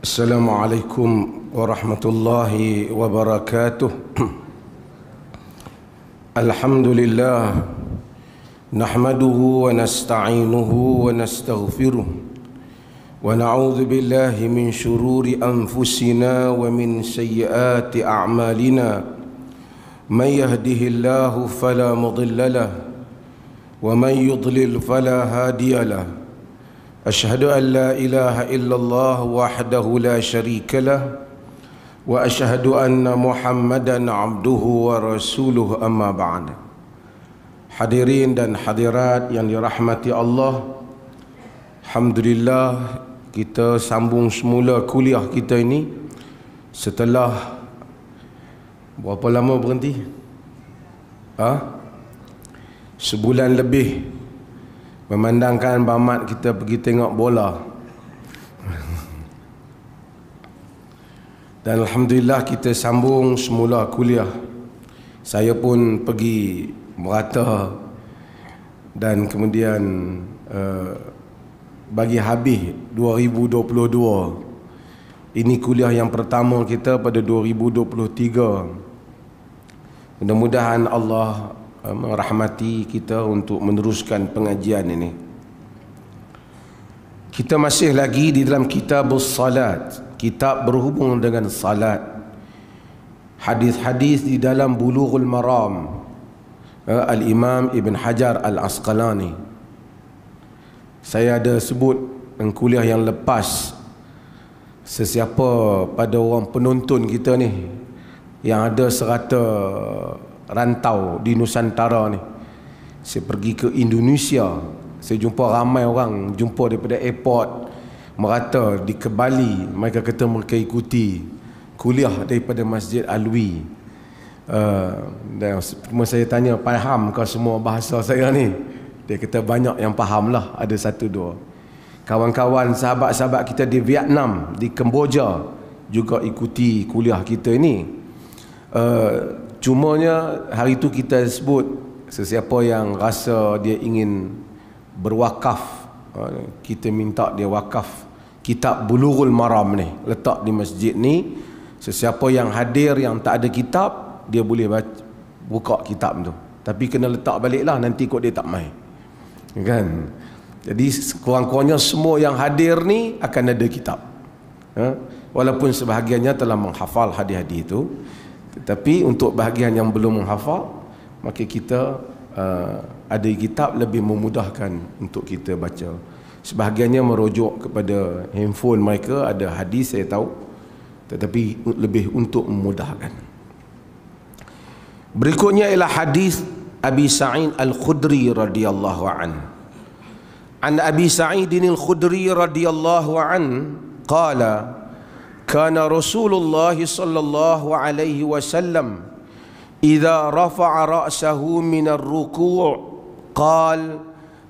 Assalamualaikum warahmatullahi wabarakatuh. Alhamdulillah, nahmaduhu wa nasta'inuhu wa nastaghfiruh, wa na'udzu billahi min shururi anfusina wa min sayyiati a'malina. Man yahdihillahu fala mudilla lahu wa man yudlil fala hadiya lahu. أشهد أن لا إله إلا الله وحده لا شريك له وأشهد أن محمدا عبده ورسوله أما بعد. Hadirin dan hadirat yang dirahmati Allah, alhamdulillah kita sambung semula kuliah kita ini setelah berapa lama berhenti? Sebulan lebih. Memandangkan Bamat kita pergi tengok bola. Dan alhamdulillah kita sambung semula kuliah. Saya pun pergi merata dan kemudian bagi habis 2022. Ini kuliah yang pertama kita pada 2023. Mudah-mudahan Allah merahmati kita untuk meneruskan pengajian ini. Kita masih lagi di dalam kitab salat, kitab berhubung dengan salat. Hadis-hadis di dalam Bulughul Maram, Al-Imam Ibn Hajar Al-Asqalani. Saya ada sebut dalam kuliah yang lepas, sesiapa pada orang penonton kita ni yang ada serata rantau di Nusantara ni, saya pergi ke Indonesia, saya jumpa ramai orang, jumpa daripada airport merata di ke Bali, mereka kata mereka ikuti kuliah daripada Masjid Alwi. Dan saya tanya, faham ke semua bahasa saya ni? Dia kata banyak yang faham lah, ada satu dua. Kawan-kawan sahabat-sahabat kita di Vietnam, di Kemboja juga ikuti kuliah kita ini. Cumanya hari itu kita sebut sesiapa yang rasa dia ingin berwakaf, kita minta dia wakaf kitab Bulughul Maram ni, letak di masjid ni. Sesiapa yang hadir yang tak ada kitab, dia boleh buka kitab tu, tapi kena letak balik lah, nanti kok dia tak mai, kan? Jadi kurang-kurangnya semua yang hadir ni akan ada kitab, walaupun sebahagiannya telah menghafal hadis-hadis itu. Tetapi untuk bahagian yang belum menghafal, maka kita ada kitab lebih memudahkan untuk kita baca. Sebahagiannya merujuk kepada handphone mereka, ada hadis saya tahu, tetapi lebih untuk memudahkan. Berikutnya ialah hadis Abi Sa'id Al-Khudri radhiyallahu an. An Abi Sa'id Al-Khudri radhiyallahu an qala كان رسول الله صلى الله عليه وسلم إذا رفع رأسه من الركوع قال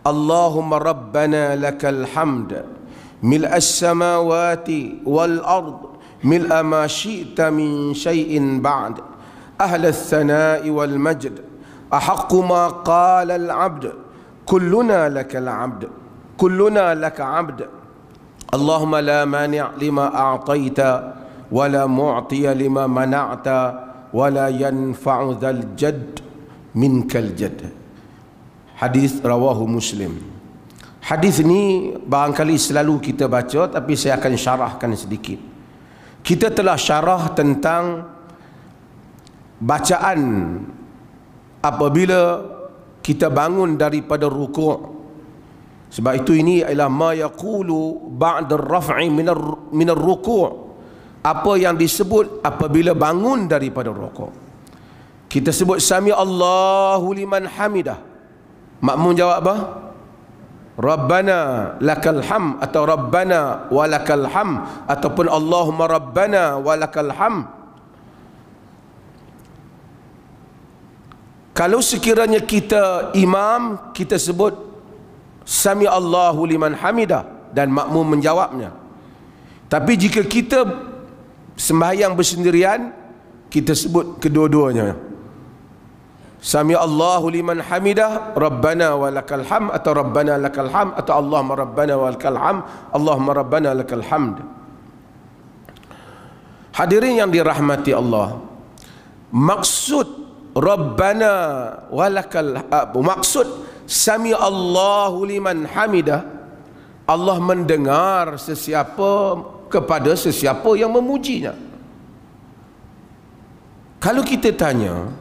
اللهم ربنا لك الحمد ملء السماوات والأرض ملء ما شئت من شيء بعد أهل الثناء والمجد أحق ما قال العبد كلنا لك العبد كلنا لك عبد اللهم لا مانع لما أعطيت ولا معطي لما منعت ولا ينفع ذا الجد منك الجد. Hadis rawahu Muslim. Hadis ni barangkali selalu kita baca, tapi saya akan syarahkan sedikit. Kita telah syarah tentang bacaan apabila kita bangun daripada rukuk. Sebab itu ini ialah ma yaqulu ba'da ar-raf'i min ar-ruku', apa yang disebut apabila bangun daripada rukuk. Kita sebut sami Allahu liman hamidah, makmum jawab apa? Rabbana lakal ham, atau Rabbana walakal ham, ataupun Allahumma Rabbana walakal ham. Kalau sekiranya kita imam, kita sebut Sami Allahu liman hamidah dan makmum menjawabnya. Tapi jika kita sembahyang bersendirian, kita sebut kedua-duanya. Sami Allahu liman hamidah, Rabbana walakal ham, atau Rabbana lakal ham, atau Allahumma Rabbana walakal ham, Allahumma Rabbana lakal hamd. Hadirin yang dirahmati Allah, maksud Rabbana walakal maksud Sami Allahu liman hamidah, Allah mendengar kepada sesiapa yang memujinya. Kalau kita tanya,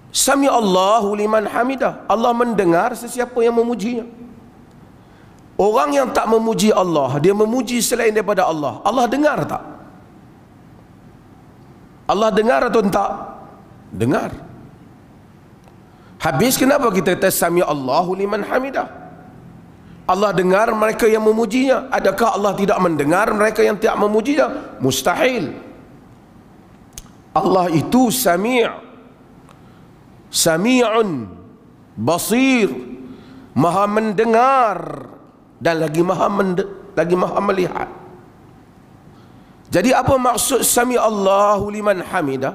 Sami Allahu liman hamidah, Allah mendengar sesiapa yang memujinya. Orang yang tak memuji Allah, dia memuji selain daripada Allah, Allah dengar tak? Allah dengar atau tak? Dengar. Habis kenapa kita kata Sami Allahu liman hamidah? Allah dengar mereka yang memujinya. Adakah Allah tidak mendengar mereka yang tidak memujinya? Mustahil. Allah itu Sami', Sami'un Basir, Maha mendengar dan lagi Maha melihat. Jadi apa maksud Sami Allahu liman hamidah?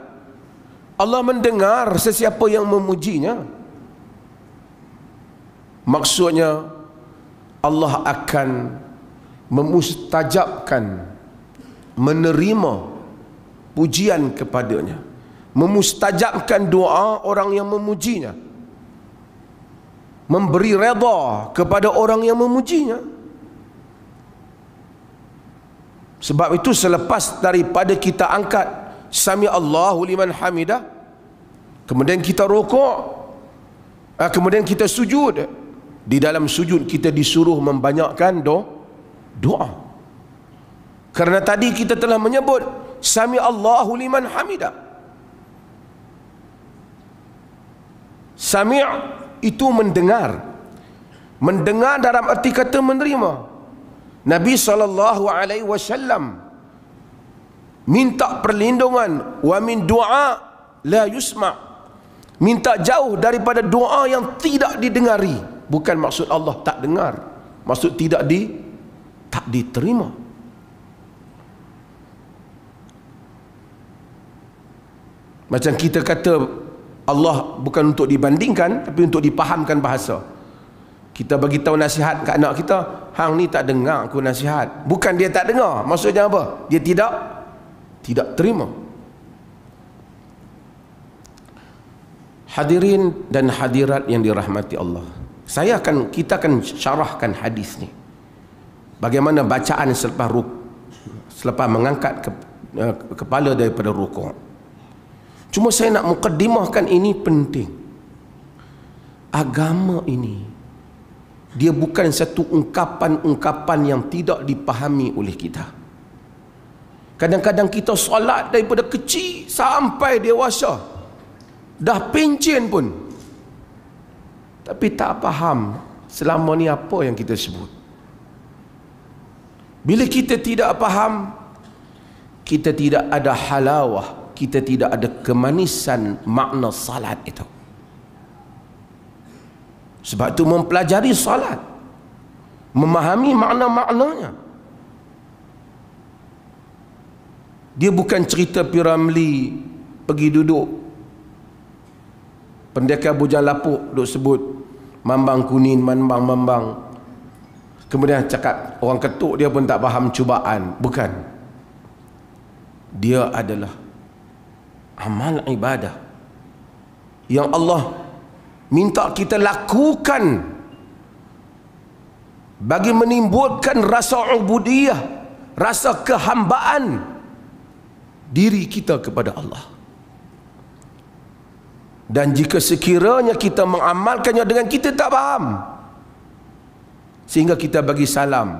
Allah mendengar sesiapa yang memujinya. Maksudnya Allah akan memustajabkan, menerima pujian kepadanya, memustajabkan doa orang yang memujinya, memberi redha kepada orang yang memujinya. Sebab itu selepas daripada kita angkat Sami Allahu liman hamidah, kemudian kita rukuk, kemudian kita sujud. Di dalam sujud kita disuruh membanyakkan doa. Kerana tadi kita telah menyebut Sami Allahu liman hamidah. Sami' itu mendengar. Mendengar dalam arti kata menerima. Nabi SAW minta perlindungan, wa min doa la yusma', minta jauh daripada doa yang tidak didengari. Bukan maksud Allah tak dengar, maksud tak diterima. Macam kita kata Allah bukan untuk dibandingkan, tapi untuk dipahamkan bahasa. Kita bagi tahu nasihat kat anak kita, hang ni tak dengar aku nasihat. Bukan dia tak dengar, maksudnya apa? Dia tidak terima. Hadirin dan hadirat yang dirahmati Allah, kita akan syarahkan hadis ni. Bagaimana bacaan selepas mengangkat kepala daripada rukuk. Cuma saya nak mukaddimahkan, ini penting. Agama ini dia bukan satu ungkapan-ungkapan yang tidak dipahami oleh kita. Kadang-kadang kita solat daripada kecil sampai dewasa, dah pencen pun, tapi tak faham selama ni apa yang kita sebut. Bila kita tidak faham, kita tidak ada halawah, kita tidak ada kemanisan makna salat itu. Sebab itu mempelajari salat, memahami makna-maknanya. Dia bukan cerita Piramli pergi duduk pendekar bujang lapuk duk sebut mambang kunin, mambang, kemudian cakap orang ketuk dia pun tak faham cubaan. Bukan. Dia adalah amal ibadah yang Allah minta kita lakukan bagi menimbulkan rasa ubudiyah, rasa kehambaan diri kita kepada Allah. Dan jika sekiranya kita mengamalkannya dengan kita tak faham, sehingga kita bagi salam,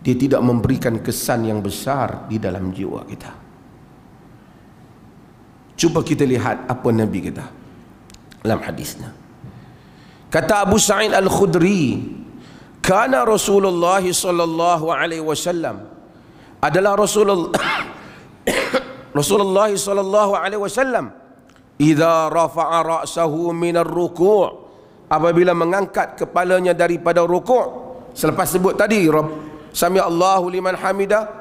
dia tidak memberikan kesan yang besar di dalam jiwa kita. Cuba kita lihat apa Nabi kita dalam hadisnya. Kata Abu Sa'id Al-Khudri, kana Rasulullah sallallahu alaihi wasallam, adalah Rasulullah sallallahu alaihi wasallam, idza rafa'a ra'sahu min ar-ruku', apabila mengangkat kepalanya daripada rukuk, selepas sebut tadi Sami Allahu liman hamidah,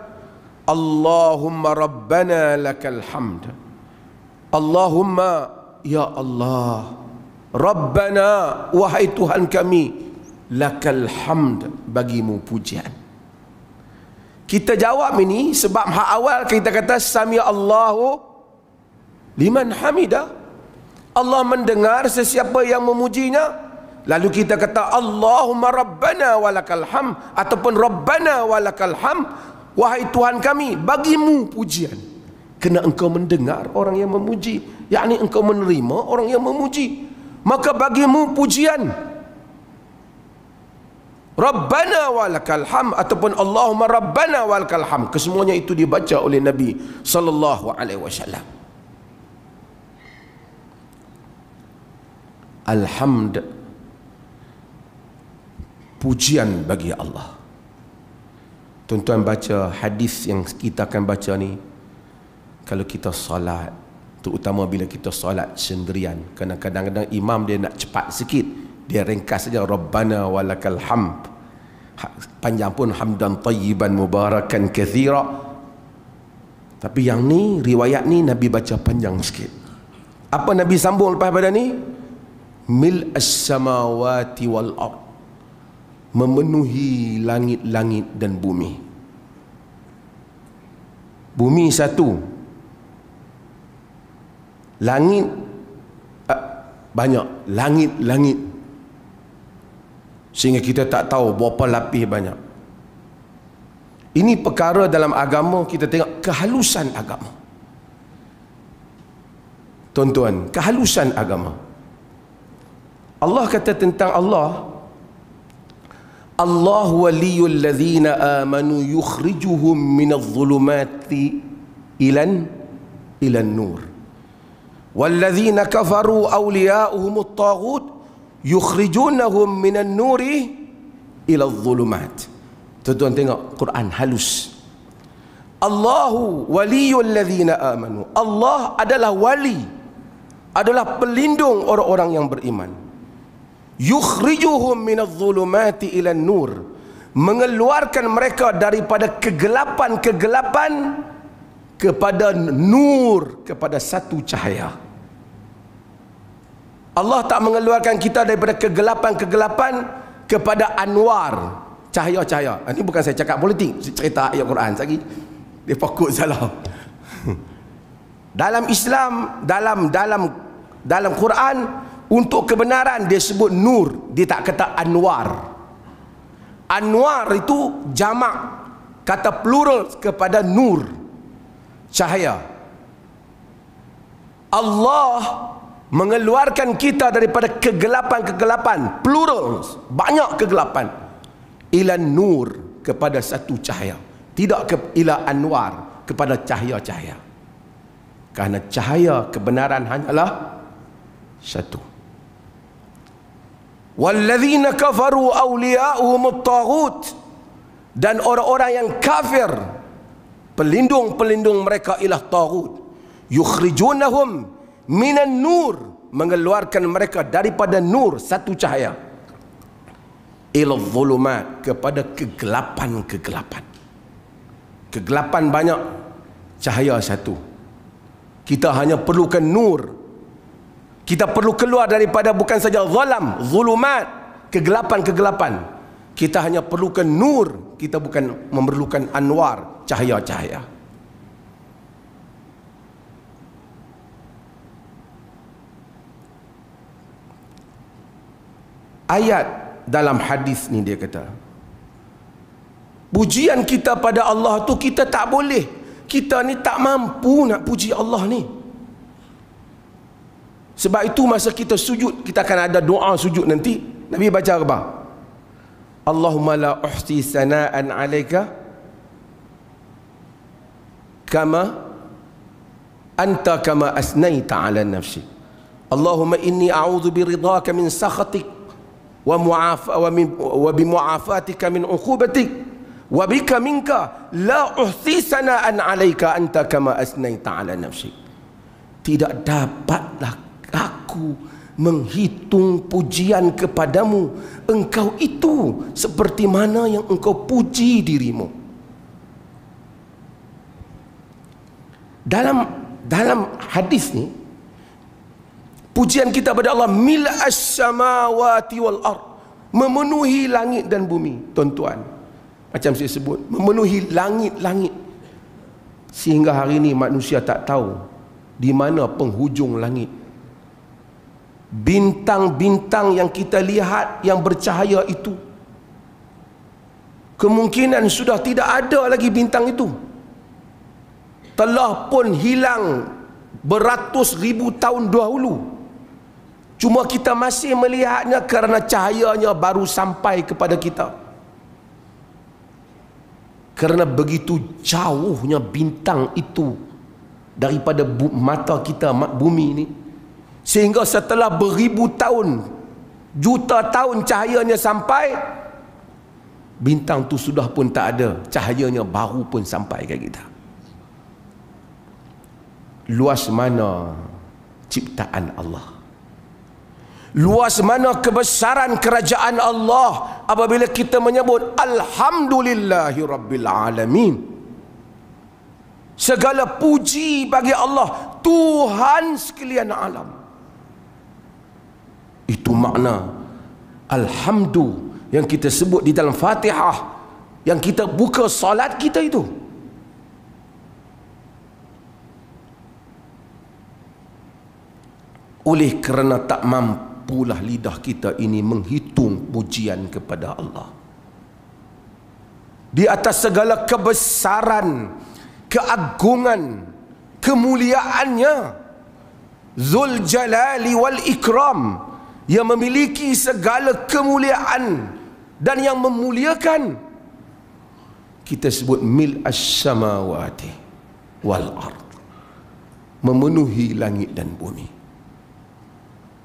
Allahumma rabbana lakal hamd, Allahumma ya Allah, Rabbana wahai Tuhan kami, lakal hamd, bagimu pujian. Kita jawab ini sebab hak awal kita kata sami Allahu liman hamidah. Allah mendengar sesiapa yang memujinya. Lalu kita kata Allahumma rabbana walakal hamd ataupun rabbana walakal hamd, wahai Tuhan kami, bagimu pujian. Kena engkau mendengar orang yang memuji, yakni engkau menerima orang yang memuji, maka bagimu pujian. Rabbana walakal hamd ataupun Allahumma rabbana walakal hamd, kesemuanya itu dibaca oleh Nabi sallallahu alaihi wasallam. Alhamd, pujian bagi Allah. Tuan-tuan baca hadis yang kita akan baca ni, kalau kita solat, terutama bila kita solat sendirian, kerana kadang-kadang imam dia nak cepat sikit, dia ringkas saja Rabbana walakal hamd, panjang pun hamdan tayyiban mubarakan kathira. Tapi yang ni, riwayat ni Nabi baca panjang sikit. Apa Nabi sambung lepas pada ni? Mil as-samawati wal ard, memenuhi langit-langit dan bumi. Bumi satu, langit banyak, langit-langit, sehingga kita tak tahu berapa lapis banyak. Ini perkara dalam agama, kita tengok kehalusan agama. Tuan-tuan, kehalusan agama. Allah kata tentang Allah, Allah waliyul ladzina amanu yukhrijuhum minadh dhulumati ilan nur. Walladzina kafaru awliya'uhumut taghut yukhrijunahum minan nuri ila dhulumat. Tuan-tuan tengok Quran halus. Allahu waliyul ladzina amanu. Allah adalah wali, adalah pelindung orang-orang yang beriman. Yukhrijuhum minadh dhulumati ilan nur, mengeluarkan mereka daripada kegelapan-kegelapan kepada nur, kepada satu cahaya. Allah tak mengeluarkan kita daripada kegelapan-kegelapan kepada anwar, cahaya-cahaya. Ini bukan saya cakap politik, cerita ayat Quran lagi. Dia fokus salah. Dalam Islam, dalam Quran, untuk kebenaran dia sebut nur, dia tak kata anwar. Anwar itu jamak, kata plural kepada nur, cahaya. Allah mengeluarkan kita daripada kegelapan-kegelapan, plural, banyak kegelapan, ila nur, kepada satu cahaya. Tidak ila anwar, kepada cahaya-cahaya. Karena cahaya kebenaran hanyalah satu. Walladzina kafaru awliya'uhumut taghut, dan orang-orang yang kafir, pelindung-pelindung mereka ialah taghut. Yukhrijunahum minan nur, mengeluarkan mereka daripada nur, satu cahaya, ila dhulumat, kepada kegelapan-kegelapan. Kegelapan banyak, cahaya satu. Kita hanya perlukan nur. Kita perlu keluar daripada bukan saja zalam, zulumat, kegelapan-kegelapan. Kita hanya perlukan nur, kita bukan memerlukan anwar, cahaya-cahaya. Ayat dalam hadis ni dia kata, pujian kita pada Allah tu kita tak boleh. Kita ni tak mampu nak puji Allah ni. Sebab itu masa kita sujud, kita akan ada doa sujud nanti. Nabi baca apa? Allahumma la uhsi sana'an 'alaika kama anta kama asnaita 'ala nafsi. Allahumma inni a'udzu biridhaka min sakhatik wa bi mu'afatika min 'uqubatik wa bika minka la uhsi sana'an 'alaika anta kama asnaita 'ala nafsi. Tidak dapatlah aku menghitung pujian kepadamu, engkau itu seperti mana yang engkau puji dirimu. Dalam hadis ni, pujian kita pada Allah mil'as samawati wal ard, memenuhi langit dan bumi. Tuan-tuan, Macam saya sebut, memenuhi langit-langit. Sehingga hari ini manusia tak tahu di mana penghujung langit. Bintang-bintang yang kita lihat yang bercahaya itu, kemungkinan sudah tidak ada lagi bintang itu. Telah pun hilang beratus ribu tahun dahulu. Cuma kita masih melihatnya kerana cahayanya baru sampai kepada kita. Kerana begitu jauhnya bintang itu daripada mata kita, bumi ini, sehingga setelah beribu tahun, juta tahun cahayanya sampai, bintang tu sudah pun tak ada, cahayanya baru pun sampai ke kita. Luas mana ciptaan Allah, luas mana kebesaran kerajaan Allah apabila kita menyebut Alhamdulillahi Rabbil Alamin. Segala puji bagi Allah, Tuhan sekalian alam. Itu makna Alhamdu yang kita sebut di dalam Fatihah, yang kita buka salat kita itu. Oleh kerana tak mampulah lidah kita ini menghitung pujian kepada Allah, di atas segala kebesaran, keagungan, kemuliaannya, Zul Jalali wal Ikram, yang memiliki segala kemuliaan dan yang memuliakan. Kita sebut mil as-samawati wal ard, memenuhi langit dan bumi,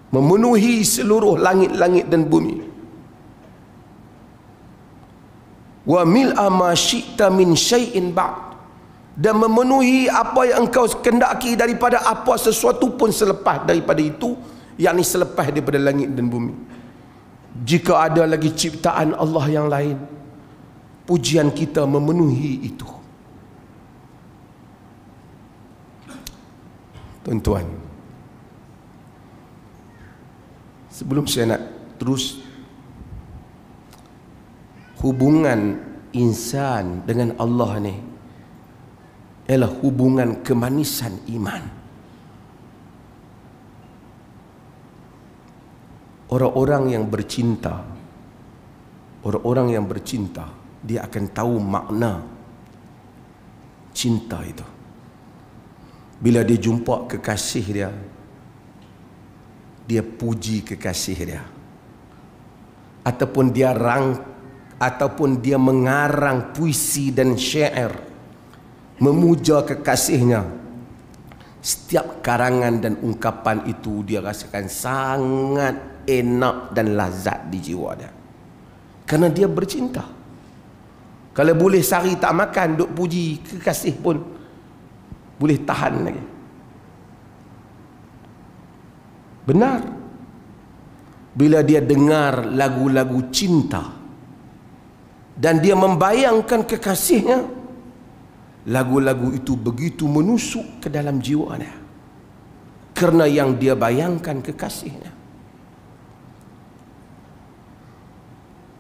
memenuhi seluruh langit-langit dan bumi. Wa mil'a ma syi'ta min syai'in ba'd, dan memenuhi apa yang engkau kendaki daripada apa sesuatu pun selepas daripada itu, yakni selepas daripada langit dan bumi. Jika ada lagi ciptaan Allah yang lain, pujian kita memenuhi itu. Tuan-tuan, sebelum saya nak terus, hubungan insan dengan Allah ni ialah hubungan kemanisan iman. Orang-orang yang bercinta, orang-orang yang bercinta, dia akan tahu makna cinta itu. Bila dia jumpa kekasih dia, dia puji kekasih dia, ataupun dia mengarang puisi dan syair memuja kekasihnya. Setiap karangan dan ungkapan itu dia rasakan sangat enak dan lazat di jiwa dia, kerana dia bercinta. Kalau boleh sehari tak makan, duk puji kekasih pun boleh tahan lagi. Benar, bila dia dengar lagu-lagu cinta dan dia membayangkan kekasihnya, lagu-lagu itu begitu menusuk ke dalam jiwa dia, kerana yang dia bayangkan kekasihnya.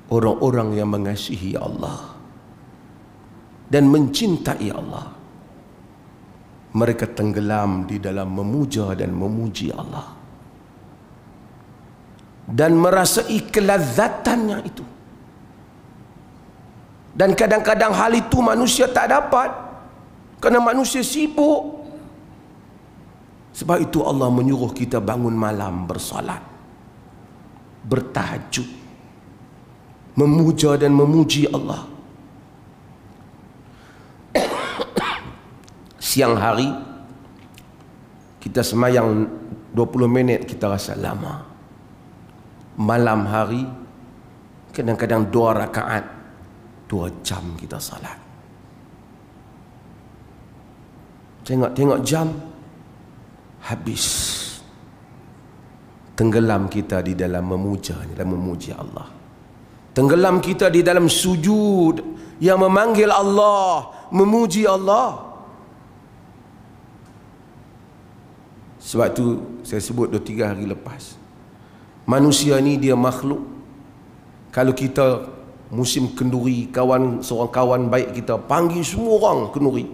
Orang-orang yang mengasihi Allah dan mencintai Allah, mereka tenggelam di dalam memuja dan memuji Allah, dan merasai kelazatannya itu. Dan kadang-kadang hal itu manusia tak dapat, kerana manusia sibuk. Sebab itu Allah menyuruh kita bangun malam bersalat, bertahajud, memuja dan memuji Allah. Siang hari kita semayang 20 minit, kita rasa lama. Malam hari kadang-kadang 2 rakaat, 2 jam kita salat. Tengok jam, habis. Tenggelam kita di dalam memuja, dalam memuji Allah. Tenggelam kita di dalam sujud yang memanggil Allah, memuji Allah. Sebab tu saya sebut 2-3 hari lepas, manusia ni dia makhluk, kalau kita musim kenduri, seorang kawan baik kita panggil semua orang kenduri.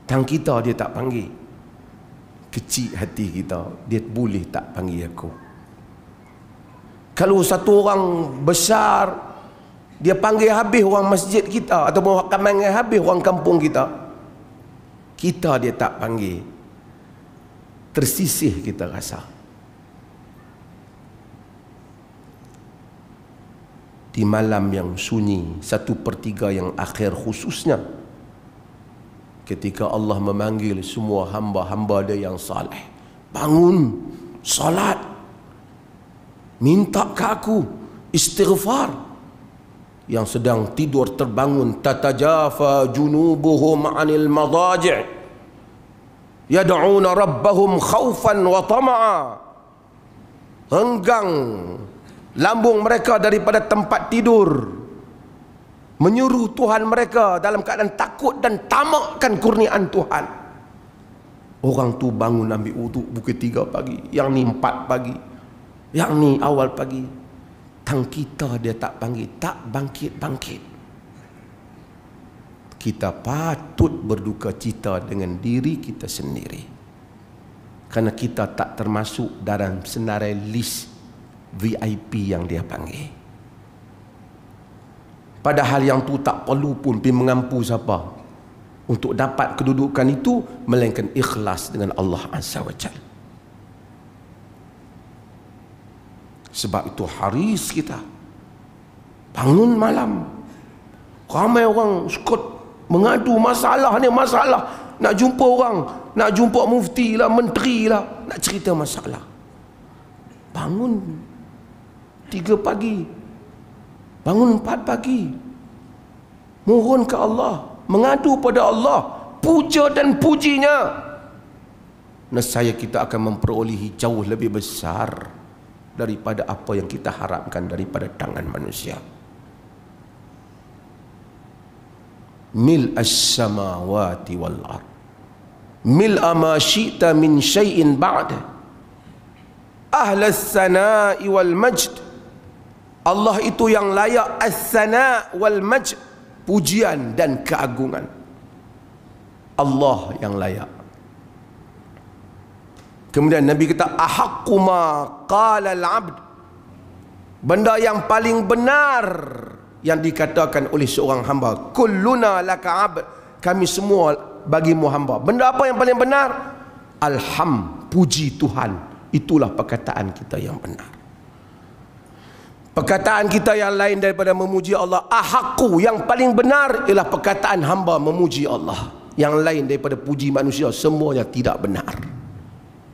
Tang kita dia tak panggil. Kecil hati kita, dia boleh tak panggil aku. Kalau satu orang besar, dia panggil habis orang masjid kita, ataupun panggil habis orang kampung kita, kita dia tak panggil, tersisih kita rasa. Di malam yang sunyi, 1/3 yang akhir khususnya, ketika Allah memanggil semua hamba-hamba dia yang saleh, bangun, salat, minta ke aku, istighfar. Yang sedang tidur terbangun, tatajafa junubuhum 'anil madaji' yad'una rabbahum khaufan wa tama'a. Renggang lambung mereka daripada tempat tidur, menyuruh Tuhan mereka dalam keadaan takut dan tamakkan kurniaan Tuhan. Orang tu bangun ambil wuduk pukul 3 pagi, yang ni 4 pagi, yang ni awal pagi. Tang kita dia tak panggil, tak bangkit-bangkit. Kita patut berduka cita dengan diri kita sendiri, kerana kita tak termasuk dalam senarai list VIP yang dia panggil. Padahal yang tu tak perlu pun pergi mengampu siapa untuk dapat kedudukan itu, melainkan ikhlas dengan Allah Azza wa Jalla. Sebab itu haris kita bangun malam. Ramai orang suka mengadu masalah ni masalah, nak jumpa orang, nak jumpa mufti lah, menteri lah, nak cerita masalah. Bangun 3 pagi, bangun 4 pagi, mohon ke Allah, mengadu pada Allah, puja dan pujinya. Nescaya kita akan memperolehi jauh lebih besar daripada apa yang kita harapkan daripada tangan manusia. Mil as-samawati wal ard, mil ma syi'ta min syai'in ba'da, ahlas sana'i wal majd. Allah itu yang layak as-sana' wal majd, pujian dan keagungan. Allah yang layak. Kemudian Nabi kata, ahaqqu ma qala al-'abd, benda yang paling benar yang dikatakan oleh seorang hamba, kulluna laka 'abd, kami semua bagimu hamba. Benda apa yang paling benar? Alham, puji Tuhan. Itulah perkataan kita yang benar. Perkataan kita yang lain daripada memuji Allah, ahaqqu, yang paling benar ialah perkataan hamba memuji Allah. Yang lain daripada puji manusia, semuanya tidak benar.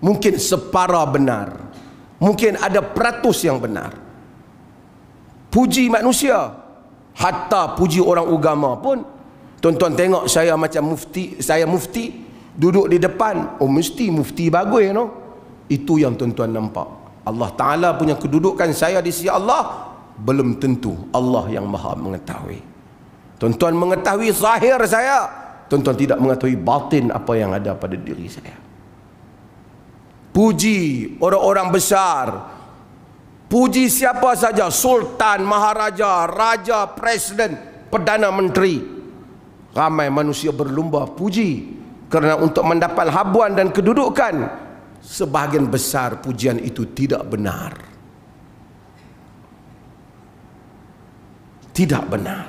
Mungkin separa benar, mungkin ada peratus yang benar. Puji manusia, hatta puji orang agama pun, tuan-tuan tengok saya macam mufti, saya mufti duduk di depan, oh mesti mufti bagus, no? Itu yang tuan-tuan nampak. Allah Ta'ala punya kedudukan saya di sisi Allah, belum tentu Allah yang maha mengetahui. Tuan-tuan mengetahui zahir saya, tuan-tuan tidak mengetahui batin apa yang ada pada diri saya. Puji orang-orang besar, puji siapa saja, sultan, maharaja, raja, presiden, perdana menteri. Ramai manusia berlumba puji, kerana untuk mendapat habuan dan kedudukan. Sebahagian besar pujian itu tidak benar. Tidak benar.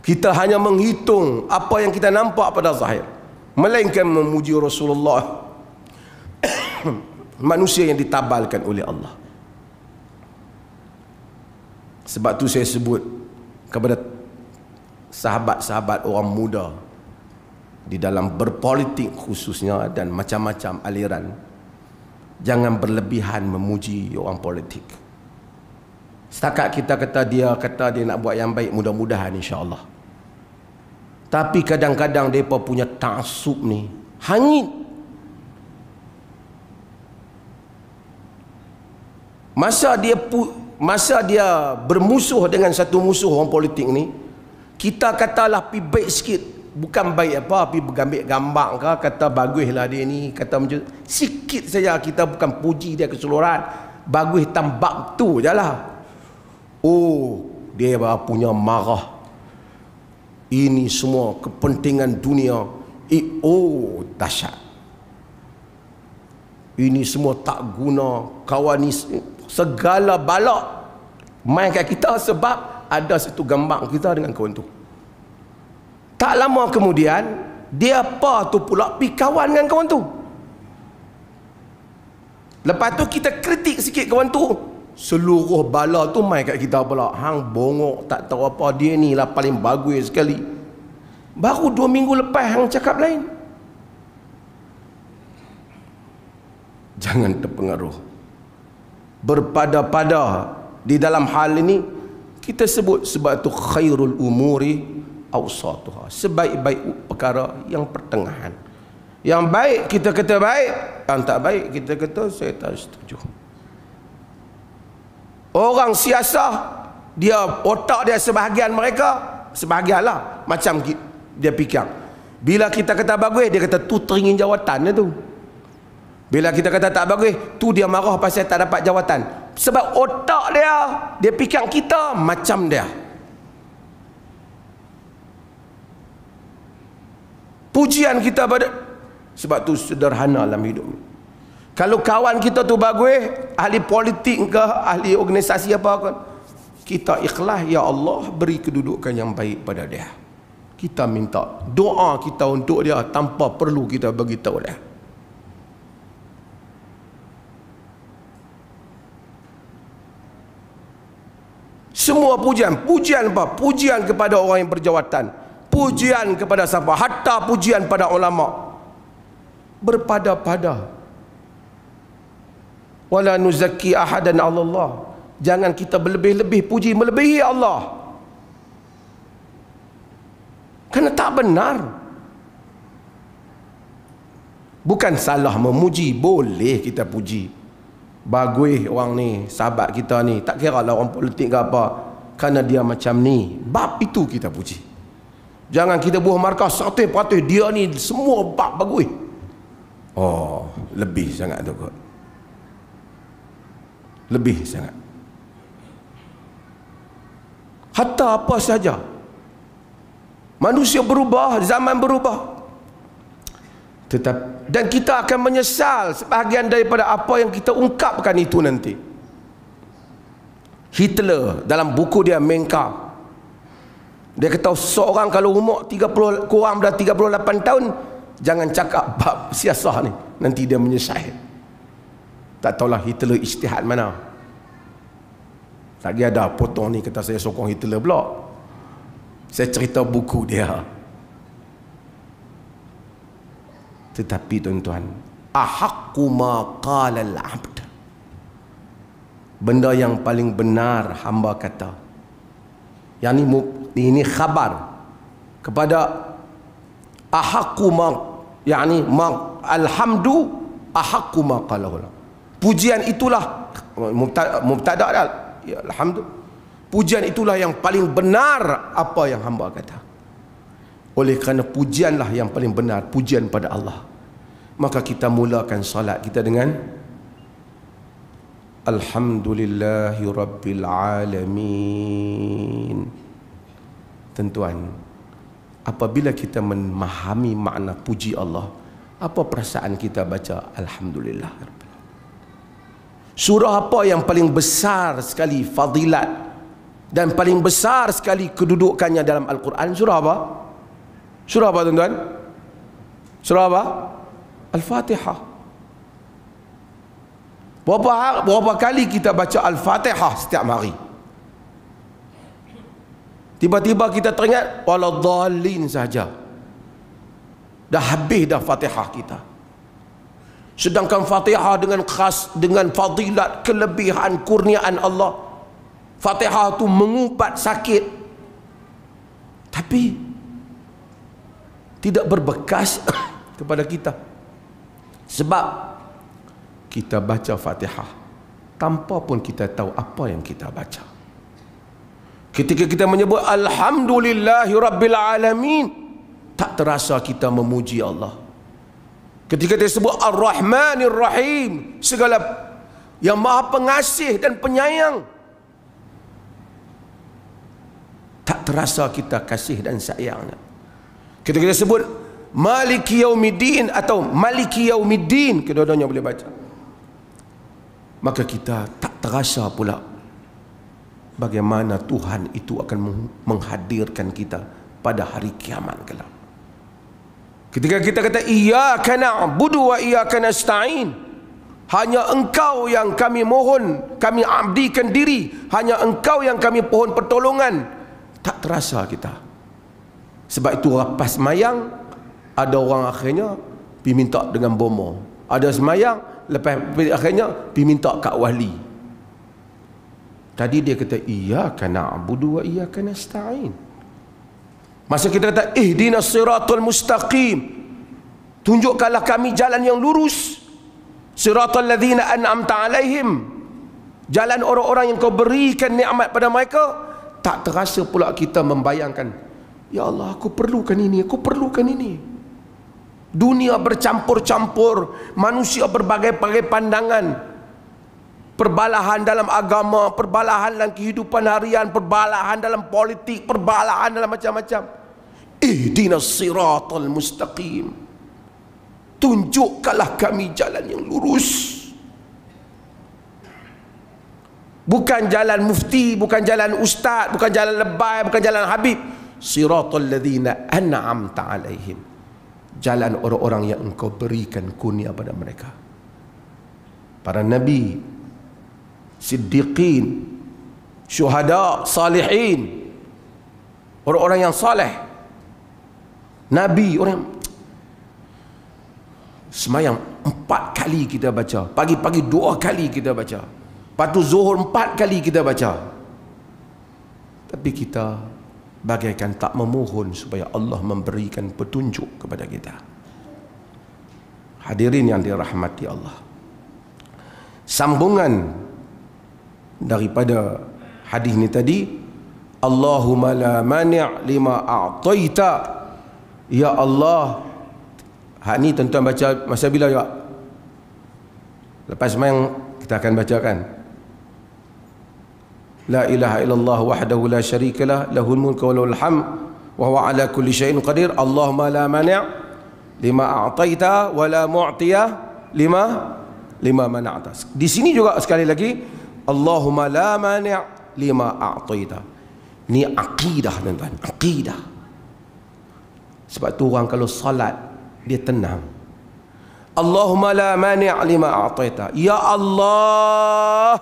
Kita hanya menghitung apa yang kita nampak pada zahir, melainkan memuji Rasulullah, manusia yang ditabalkan oleh Allah. Sebab tu saya sebut kepada sahabat-sahabat orang muda di dalam berpolitik khususnya dan macam-macam aliran, jangan berlebihan memuji orang politik. Setakat kita kata dia nak buat yang baik, mudah-mudahan insya-Allah. Tapi kadang-kadang mereka punya ta'assub ni hangit. Masa dia bermusuh dengan satu musuh orang politik ni, kita katalah pi baik sikit, bukan baik apa, pi ambil gambar ke, kata baguslah dia ni, kata macam sikit saja, kita bukan puji dia keseluruhan, bagus tambak tu je lah. Oh, dia punya marah. Ini semua kepentingan dunia. Oh, dahsyat. Ini semua tak guna, kawan ni segala balak main kat kita sebab ada satu gambar kita dengan kawan tu. Tak lama kemudian dia apa tu pula pergi kawan dengan kawan tu. Lepas tu kita kritik sikit kawan tu, seluruh bala tu main kat kita pula. Hang bongok tak tahu apa, dia ni lah paling bagus sekali. Baru 2 minggu lepas hang cakap lain. Jangan terpengaruh. Berpada-pada di dalam hal ini kita sebut sebab tu khairul umuri awsatuha. Sebaik-baik perkara yang pertengahan. Yang baik kita kata baik, yang tak baik kita kata saya tak setuju. Orang siasah, dia otak dia sebahagian mereka, sebahagianlah macam dia fikir. Bila kita kata bagus, dia kata tu teringin jawatan dia tu. Bila kita kata tak bagus, tu dia marah pasal tak dapat jawatan. Sebab otak dia fikir kita macam dia. Pujian kita pada, sebab tu sederhana dalam hidup. Kalau kawan kita tu bagus, ahli politik ke, ahli organisasi apa kan, kita ikhlas, ya Allah beri kedudukan yang baik pada dia. Kita minta doa kita untuk dia tanpa perlu kita bagi tahu dia. Semua pujian apa? Pujian kepada orang yang berjawatan, pujian kepada siapa, hatta pujian pada ulama. Berpada-pada. Wala nuzakki ahadan Allah. Jangan kita berlebih-lebih puji melebihi Allah. Kerana tak benar. Bukan salah memuji, boleh kita puji. Bagus orang ni, sahabat kita ni, tak kira lah orang politik ke apa, kerana dia macam ni, bab itu kita puji. Jangan kita buah markah 100% dia ni semua bab bagus. Oh, lebih sangat tu kot. Lebih sangat. Hatta apa saja. Manusia berubah, zaman berubah. Dan kita akan menyesal sebahagian daripada apa yang kita ungkapkan itu nanti. Hitler dalam buku dia Mein Kampf, dia kata seorang kalau umur 30 kurang dah 38 tahun jangan cakap bab siasah ni, nanti dia menyesal. Tak tahulah Hitler ijtihad mana. Lagi ada potong ni kata saya sokong Hitler pula. Saya cerita buku dia. Tetapi tuan-tuan, ahaqqu ma qala al-'abd, benda yang paling benar hamba kata. Yang ini khabar kepada ahaqqu ma, yani ma alhamdu ahaqqu ma qalahu. Pujian itulah mubtada' dah. Ya, alhamdu. Pujian itulah yang paling benar apa yang hamba kata. Oleh kerana pujianlah yang paling benar, pujian pada Allah. Maka kita mulakan salat kita dengan Alhamdulillahi Rabbil Alamin. Tuan-tuan, apabila kita memahami makna puji Allah, apa perasaan kita baca Alhamdulillah? Surah apa yang paling besar sekali fadilat dan paling besar sekali kedudukannya dalam Al-Quran? Surah apa? Surah apa tuan-tuan? Surah apa? Al-Fatihah. Berapa kali kita baca Al-Fatihah setiap hari? Tiba-tiba kita teringat waladhdallin saja. Dah habis dah Fatihah kita. Sedangkan Fatihah dengan khas, dengan fadilat, kelebihan, kurniaan Allah. Fatihah tu mengubat sakit. Tapi tidak berbekas kepada kita. Sebab kita baca Fatihah tanpa pun kita tahu apa yang kita baca. Ketika kita menyebut Alhamdulillahi Rabbil Alamin, tak terasa kita memuji Allah. Ketika kita sebut Ar-Rahmanir Rahim, segala yang maha pengasih dan penyayang, tak terasa kita kasih dan sayangnya. Kita sebut Maliki Yaumiddin atau Maliki Yaumiddin, kedua-duanya boleh baca. Maka kita tak terasa pula bagaimana Tuhan itu akan menghadirkan kita pada hari kiamat kelak. Ketika kita kata iyyaka na'budu wa iyyaka nasta'in, hanya engkau yang kami mohon, kami abdikan diri, hanya engkau yang kami pohon pertolongan, tak terasa kita. Sebab itu lepas semayang, ada orang akhirnya pergi minta dengan bomo, ada semayang lepas akhirnya pergi minta kat wali. Tadi dia kata iyyaka na'budu wa iyyaka nasta'in. Masa kita kata ihdinas siratal mustaqim, tunjukkanlah kami jalan yang lurus, siratal ladzina an'amta alaihim, jalan orang-orang yang kau berikan nikmat pada mereka. Tak terasa pula kita membayangkan, ya Allah, aku perlukan ini, aku perlukan ini. Dunia bercampur-campur, manusia berbagai-bagai pandangan, perbalahan dalam agama, perbalahan dalam kehidupan harian, perbalahan dalam politik, perbalahan dalam macam-macam. Ihdinas siratal mustaqim, tunjukkanlah kami jalan yang lurus. Bukan jalan mufti, bukan jalan ustaz, bukan jalan lebay, bukan jalan habib. Siratal ladzina an'amta alaihim, jalan orang-orang yang engkau berikan kurnia pada mereka. Para nabi, siddiqin, syuhada, salihin, orang-orang yang saleh. Nabi, orang semayang 4 kali kita baca, pagi-pagi 2 kali kita baca, lepas tu zuhur 4 kali kita baca. Tapi kita bagaikan tak memohon supaya Allah memberikan petunjuk kepada kita. Hadirin yang dirahmati Allah, sambungan daripada hadis ni tadi, Allahumma la mani' lima a'taita. Ya Allah, hak ni tuan-tuan baca masa bila ya? Lepas semayang kita akan bacakan la ilaha illallah wahdahu la syarikalah, lahul mulku wa lahul hamd wa huwa ala kulli syai'in qadir. Allahumma la mani' lima a'taita wa la mu'tiya lima mana'ta. Di sini juga sekali lagi, Allahumma la mani' lima a'taita. Ni akidah tuan-tuan, akidah. Sebab tu orang kalau salat dia tenang. Allahumma la mani' lima a'taita. Ya Allah,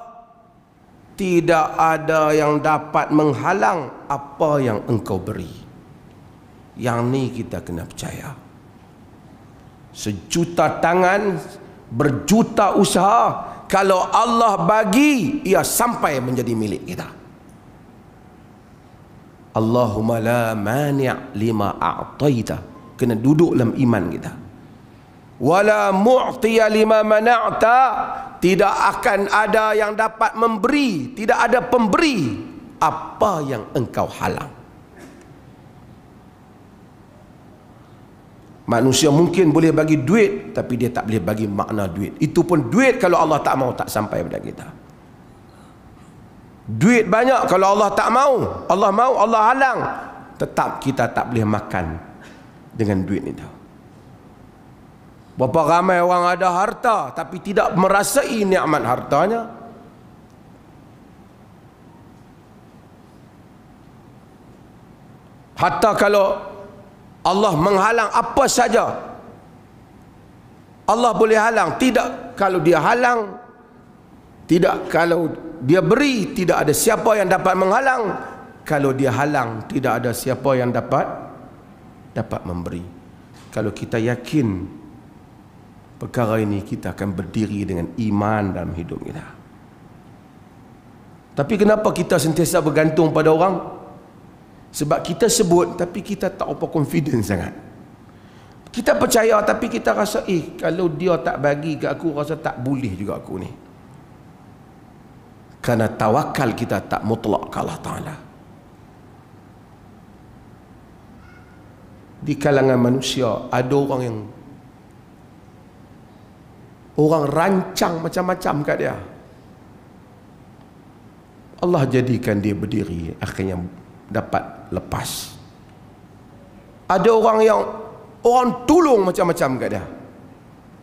tidak ada yang dapat menghalang apa yang engkau beri. Yang ni kita kena percaya. Sejuta tangan, berjuta usaha, kalau Allah bagi, ia sampai menjadi milik kita. Allahumma la mani' lima a'taita, kena duduk dalam iman kita. Wala mu'tiya lima mana'ta, tidak akan ada yang dapat memberi, tidak ada pemberi apa yang engkau halang. Manusia mungkin boleh bagi duit, tapi dia tak boleh bagi makna duit. Itu pun duit kalau Allah tak mau, tak sampai pada kita. Duit banyak, kalau Allah tak mau, Allah mau, Allah halang, tetap kita tak boleh makan dengan duit itu. Berapa ramai orang ada harta tapi tidak merasai nikmat hartanya. Hatta kalau Allah menghalang apa saja, Allah boleh halang. Tidak, kalau dia halang, tidak, kalau dia beri, tidak ada siapa yang dapat menghalang. Kalau dia halang, tidak ada siapa yang dapat memberi. Kalau kita yakin perkara ini, kita akan berdiri dengan iman dalam hidup kita. Tapi kenapa kita sentiasa bergantung pada orang? Sebab kita sebut tapi kita tak apa confident sangat. Kita percaya tapi kita rasa kalau dia tak bagi ke aku, rasa tak boleh juga aku ni. Kerana tawakal kita tak mutlak ke Allah Ta'ala. Di kalangan manusia ada orang yang orang rancang macam-macam kat dia, Allah jadikan dia berdiri, akhirnya dapat lepas. Ada orang yang orang tolong macam-macam kat dia,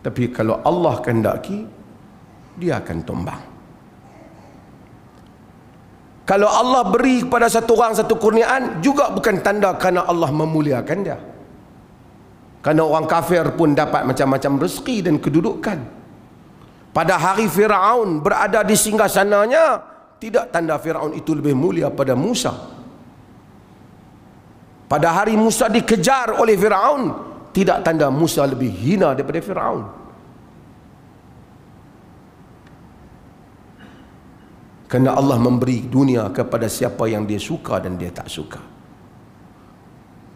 tapi kalau Allah kehendaki, dia akan tumbang. Kalau Allah beri kepada satu orang satu kurniaan, juga bukan tanda kerana Allah memuliakan dia. Kerana orang kafir pun dapat macam-macam rezeki dan kedudukan. Pada hari Firaun berada di singgasananya, tidak tanda Firaun itu lebih mulia pada Musa. Pada hari Musa dikejar oleh Firaun, tidak tanda Musa lebih hina daripada Firaun. Kerana Allah memberi dunia kepada siapa yang dia suka dan dia tak suka.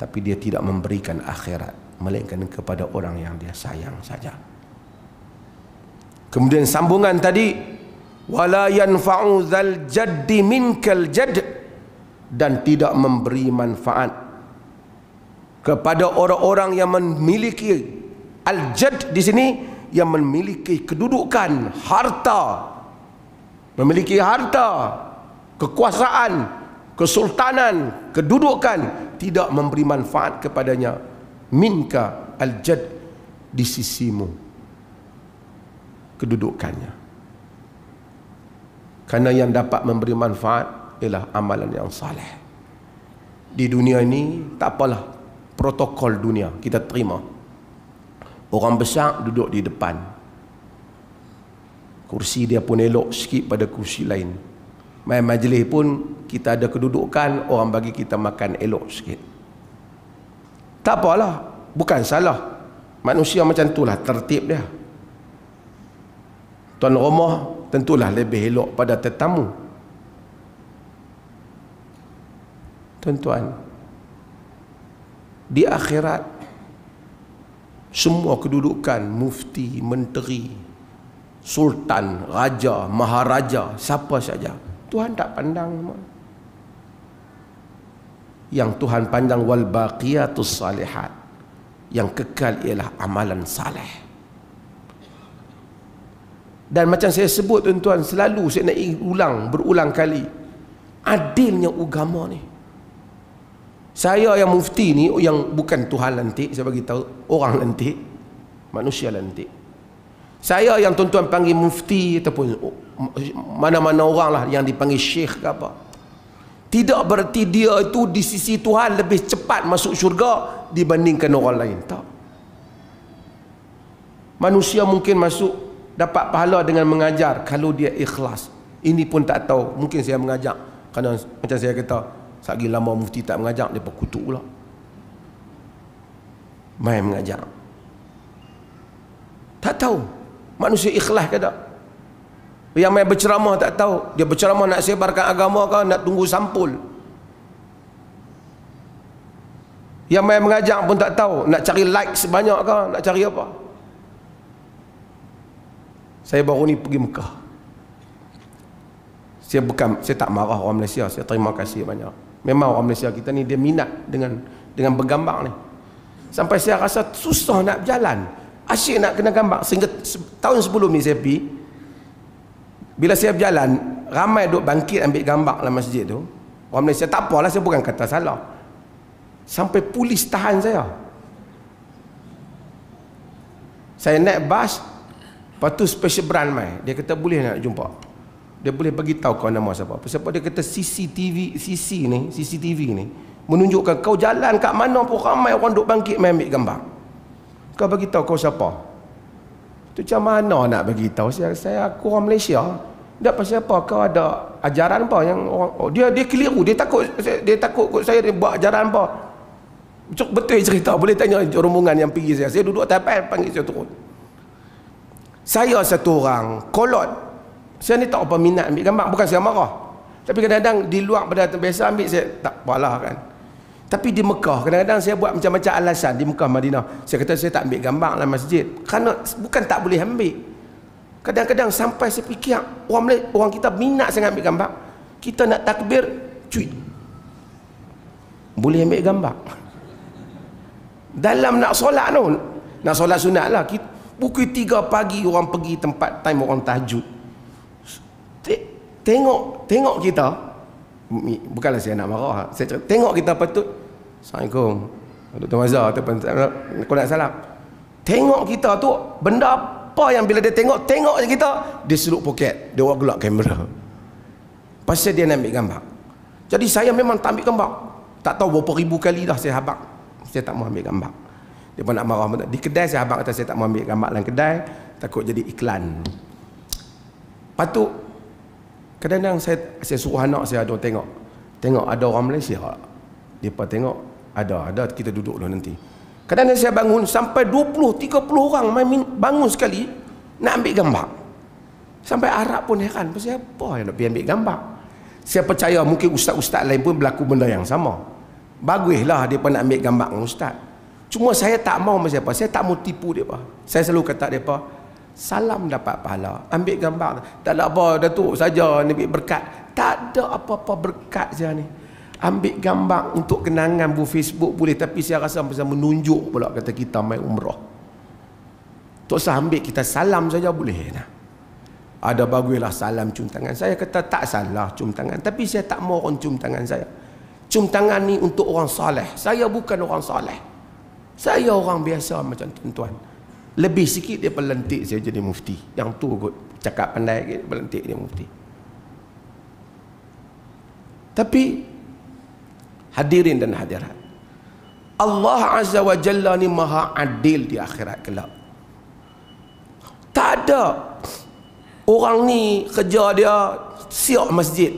Tapi dia tidak memberikan akhirat, melainkan kepada orang yang dia sayang saja. Kemudian sambungan tadi, wala yanfa'u dzal jaddi minkal jadd, dan tidak memberi manfaat kepada orang-orang yang memiliki al-jadd di sini, yang memiliki kedudukan, harta, memiliki harta, kekuasaan, kesultanan, kedudukan, tidak memberi manfaat kepadanya. Minka al-jadd, di sisimu kedudukannya. Karena yang dapat memberi manfaat ialah amalan yang saleh. Di dunia ini tak apalah, protokol dunia kita terima. Orang besar duduk di depan, kursi dia pun elok sikit pada kursi lain. Main majlis pun kita ada kedudukan, orang bagi kita makan elok sikit. Tak apalah, bukan salah. Manusia macam itulah tertib dia. Tuan rumah tentulah lebih elok pada tetamu. Tuan-tuan, di akhirat semua kedudukan, mufti, menteri, sultan, raja, maharaja, siapa saja, Tuhan tak pandang. Yang Tuhan pandang wal baqiyatus salihat, yang kekal ialah amalan saleh. Dan macam saya sebut tuan-tuan, selalu saya nak ulang, berulang kali, adilnya agama ni. Saya yang mufti ni, yang bukan Tuhan lantik, saya bagi tahu, orang lantik, manusia lantik. Saya yang tuan-tuan panggil mufti ataupun mana-mana orang lah yang dipanggil syekh ke apa, tidak berarti dia itu di sisi Tuhan lebih cepat masuk syurga dibandingkan orang lain. Tak. Manusia mungkin masuk dapat pahala dengan mengajar kalau dia ikhlas. Ini pun tak tahu, mungkin saya mengajak kerana macam saya kata, sagi lama mufti tak mengajak, dia kutuk pula main mengajak. Tak tahu manusia ikhlas ke tak. Yang main berceramah tak tahu, dia berceramah nak sebarkan agama ke nak tunggu sampul. Yang main mengajak pun tak tahu, nak cari like sebanyak ke nak cari apa. Saya baru ni pergi Mekah. Saya tak marah orang Malaysia, saya terima kasih banyak. Memang orang Malaysia kita ni dia minat dengan bergambar ni. Sampai saya rasa susah nak berjalan, asyik nak kena gambar. Sehingga tahun sebelum ni saya pergi, bila saya berjalan, ramai duk bangkit ambil gambar dalam masjid tu. Orang Malaysia, tak apalah, saya bukan kata salah. Sampai polis tahan saya. Saya naik bas, lepas tu special brand mai. Dia kata boleh nak jumpa. Dia boleh bagi tahu kau nama siapa. Sebab dia kata CCTV ni menunjukkan kau jalan kat mana pun ramai orang duk bangkit main ambil gambar. Kau bagi tahu kau siapa. Tu macam mana nak bagi tahu? Aku orang Malaysia. Tak pasal apa, kau ada ajaran apa yang orang, dia keliru, dia takut saya dia buat ajaran apa. Betul cerita, boleh tanya rombongan yang pergi saya. Saya duduk atas panggil saya turun. Saya satu orang kolot. Saya ni tak apa minat ambil gambar, bukan saya marah. Tapi kadang-kadang di luar pada biasa ambil, saya tak apalah kan. Tapi di Mekah kadang-kadang saya buat macam-macam alasan. Di Mekah, Madinah, saya kata saya tak ambil gambar dalam masjid kerana bukan tak boleh ambil. Kadang-kadang sampai saya fikir orang kita minat sangat ambil gambar, kita nak takbir cuit, boleh ambil gambar. Dalam nak solat tu, nak solat sunat lah, pukul 3 pagi orang pergi tempat time orang tahajud. Tengok kita Bukanlah saya nak marah. Saya cakap, tengok kita patut. Assalamualaikum. Dr. Mazhar, aku nak salam. Tengok kita tu, benda apa yang bila dia tengok je kita, dia seluk poket, dia buat gelak kamera. Pasal dia nak ambil gambar. Jadi saya memang tak ambil gambar. Tak tahu berapa ribu kali dah saya habaq. Saya tak mau ambil gambar. Dia pun nak marah. Di kedai saya habaq kata saya tak mau ambil gambar dalam kedai, takut jadi iklan. Lepas tu, kadang-kadang saya suruh anak saya tengok ada orang Malaysia. Mereka tengok ada kita duduk dulu nanti. Kadang-kadang saya bangun sampai 20-30 orang bangun sekali nak ambil gambar. Sampai Arab pun heran, pasal apa yang nak pergi ambil gambar. Saya percaya mungkin ustaz-ustaz lain pun berlaku benda yang sama. Baguslah dia pun nak ambil gambar dengan ustaz. Cuma saya tak mau macam apa, saya tak mau tipu dia apa. Saya selalu kata dia apa, salam dapat pahala, ambil gambar tak ada apa, Datuk saja ni ambil berkat. Tak ada apa-apa berkat saja ni. Ambil gambar untuk kenangan bu Facebook boleh, tapi saya rasa macam menunjuk pula kata kita main umrah. Tak usah ambil, kita salam saja boleh nah. Ada baguslah salam cium tangan. Saya kata tak salah cium tangan, tapi saya tak mau orang cium tangan saya. Cium tangan ni untuk orang soleh. Saya bukan orang soleh. Saya orang biasa macam tuan-tuan. Lebih sikit dia pelantik saya jadi mufti. Yang tu kot cakap pandai sikit pelantik dia mufti. Tapi hadirin dan hadirat, Allah Azza wa Jalla ni maha adil di akhirat kelak. Tak ada orang ni kerja dia siap masjid.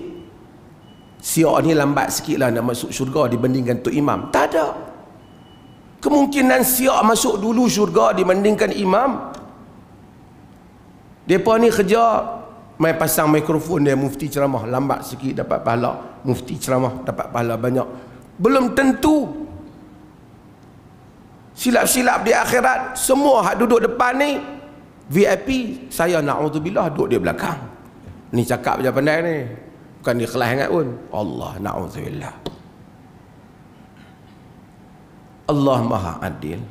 Siap ni lambat sikit lah nak masuk syurga dibandingkan Tok Imam. Tak ada. Kemungkinan siap masuk dulu syurga dibandingkan imam. Mereka ni kerja main pasang mikrofon dia, mufti ceramah lambat sikit dapat pahala, mufti ceramah dapat pahala banyak. Belum tentu. Silap-silap di akhirat semua hak duduk depan ni VIP, saya na'udzubillah duduk di belakang. Ni cakap je pandai ni, bukan ikhlas sangat pun. Allah na'udzubillah. Allah maha adil.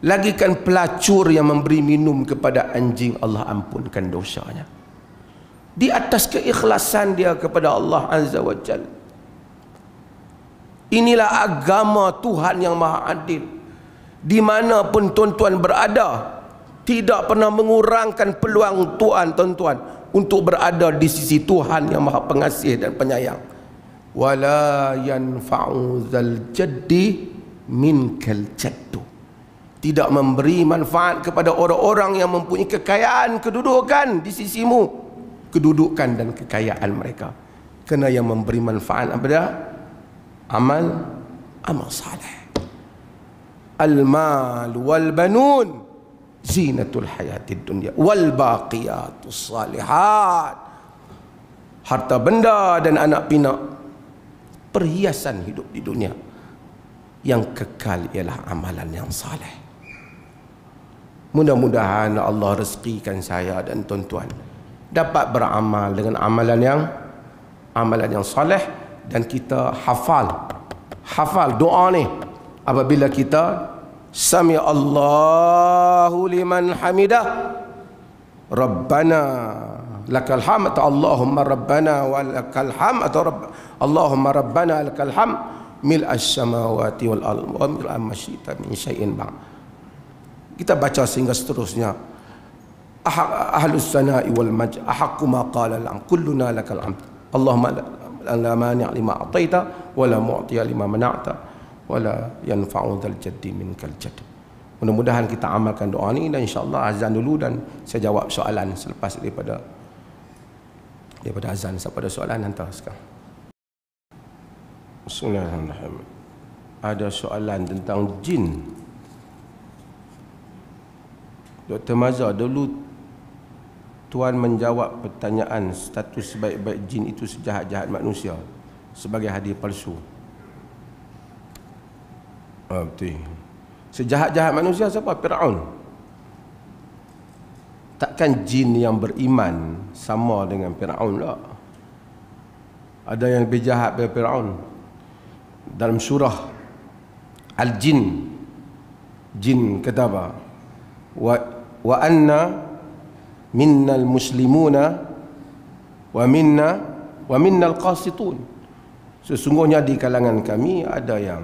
Lagikan pelacur yang memberi minum kepada anjing, Allah ampunkan dosanya. Di atas keikhlasan dia kepada Allah Azza wa Jalla. Inilah agama Tuhan yang maha adil. Di mana pun tuan-tuan berada, tidak pernah mengurangkan peluang tuan-tuan untuk berada di sisi Tuhan yang maha pengasih dan penyayang. Wala yanfa'u zal jaddi minkal jaddu. Tidak memberi manfaat kepada orang-orang yang mempunyai kekayaan, kedudukan di sisimu, kedudukan dan kekayaan mereka. Kerana yang memberi manfaat apa dia? Amal saleh. Al-mal wal banun zinatul hayatid dunya wal baqiyatus salihat. Harta benda dan anak pinak perhiasan hidup di dunia. Yang kekal ialah amalan yang saleh. Mudah-mudahan Allah rezekikan saya dan tuan-tuan dapat beramal dengan amalan yang saleh, dan kita hafal doa ni apabila kita sami Allahu liman hamidah Rabbana lakal hamd, Allahumma rabbana wa lakal hamd, atau Allahumma rabbana lakal hamd mil as-samawati wal ardh wa mil ma-syi'ta min syai'in ba'd. Kita baca sehingga seterusnya. Ahlus sana'i wal majd ahaqqu ma qala al kulluna lakal hamd. Allahumma la mani' lima ataita wa la mu'tiya lima mana'ta wa la yanfa'u dzal jaddi minkal jadd. Mudah-mudahan kita amalkan doa ni, dan insya-Allah azan dulu dan saya jawab soalan selepas daripada azan. Siapa ada soalan hantar sekarang. Bismillahirrahmanirrahim. Ada soalan tentang jin. Dr. Mazhar, dulu Tuan menjawab pertanyaan status sebaik-baik jin itu sejahat-jahat manusia sebagai hadiah palsu. Betul. Sejahat-jahat manusia siapa? Fir'aun. Takkan jin yang beriman sama dengan Fir'aun tak? Ada yang lebih jahat daripada Fir'aun. Dalam surah Al-Jin, jin kata apa? Wa anna minnal muslimuna wa minnal qasitun Sesungguhnya di kalangan kami ada yang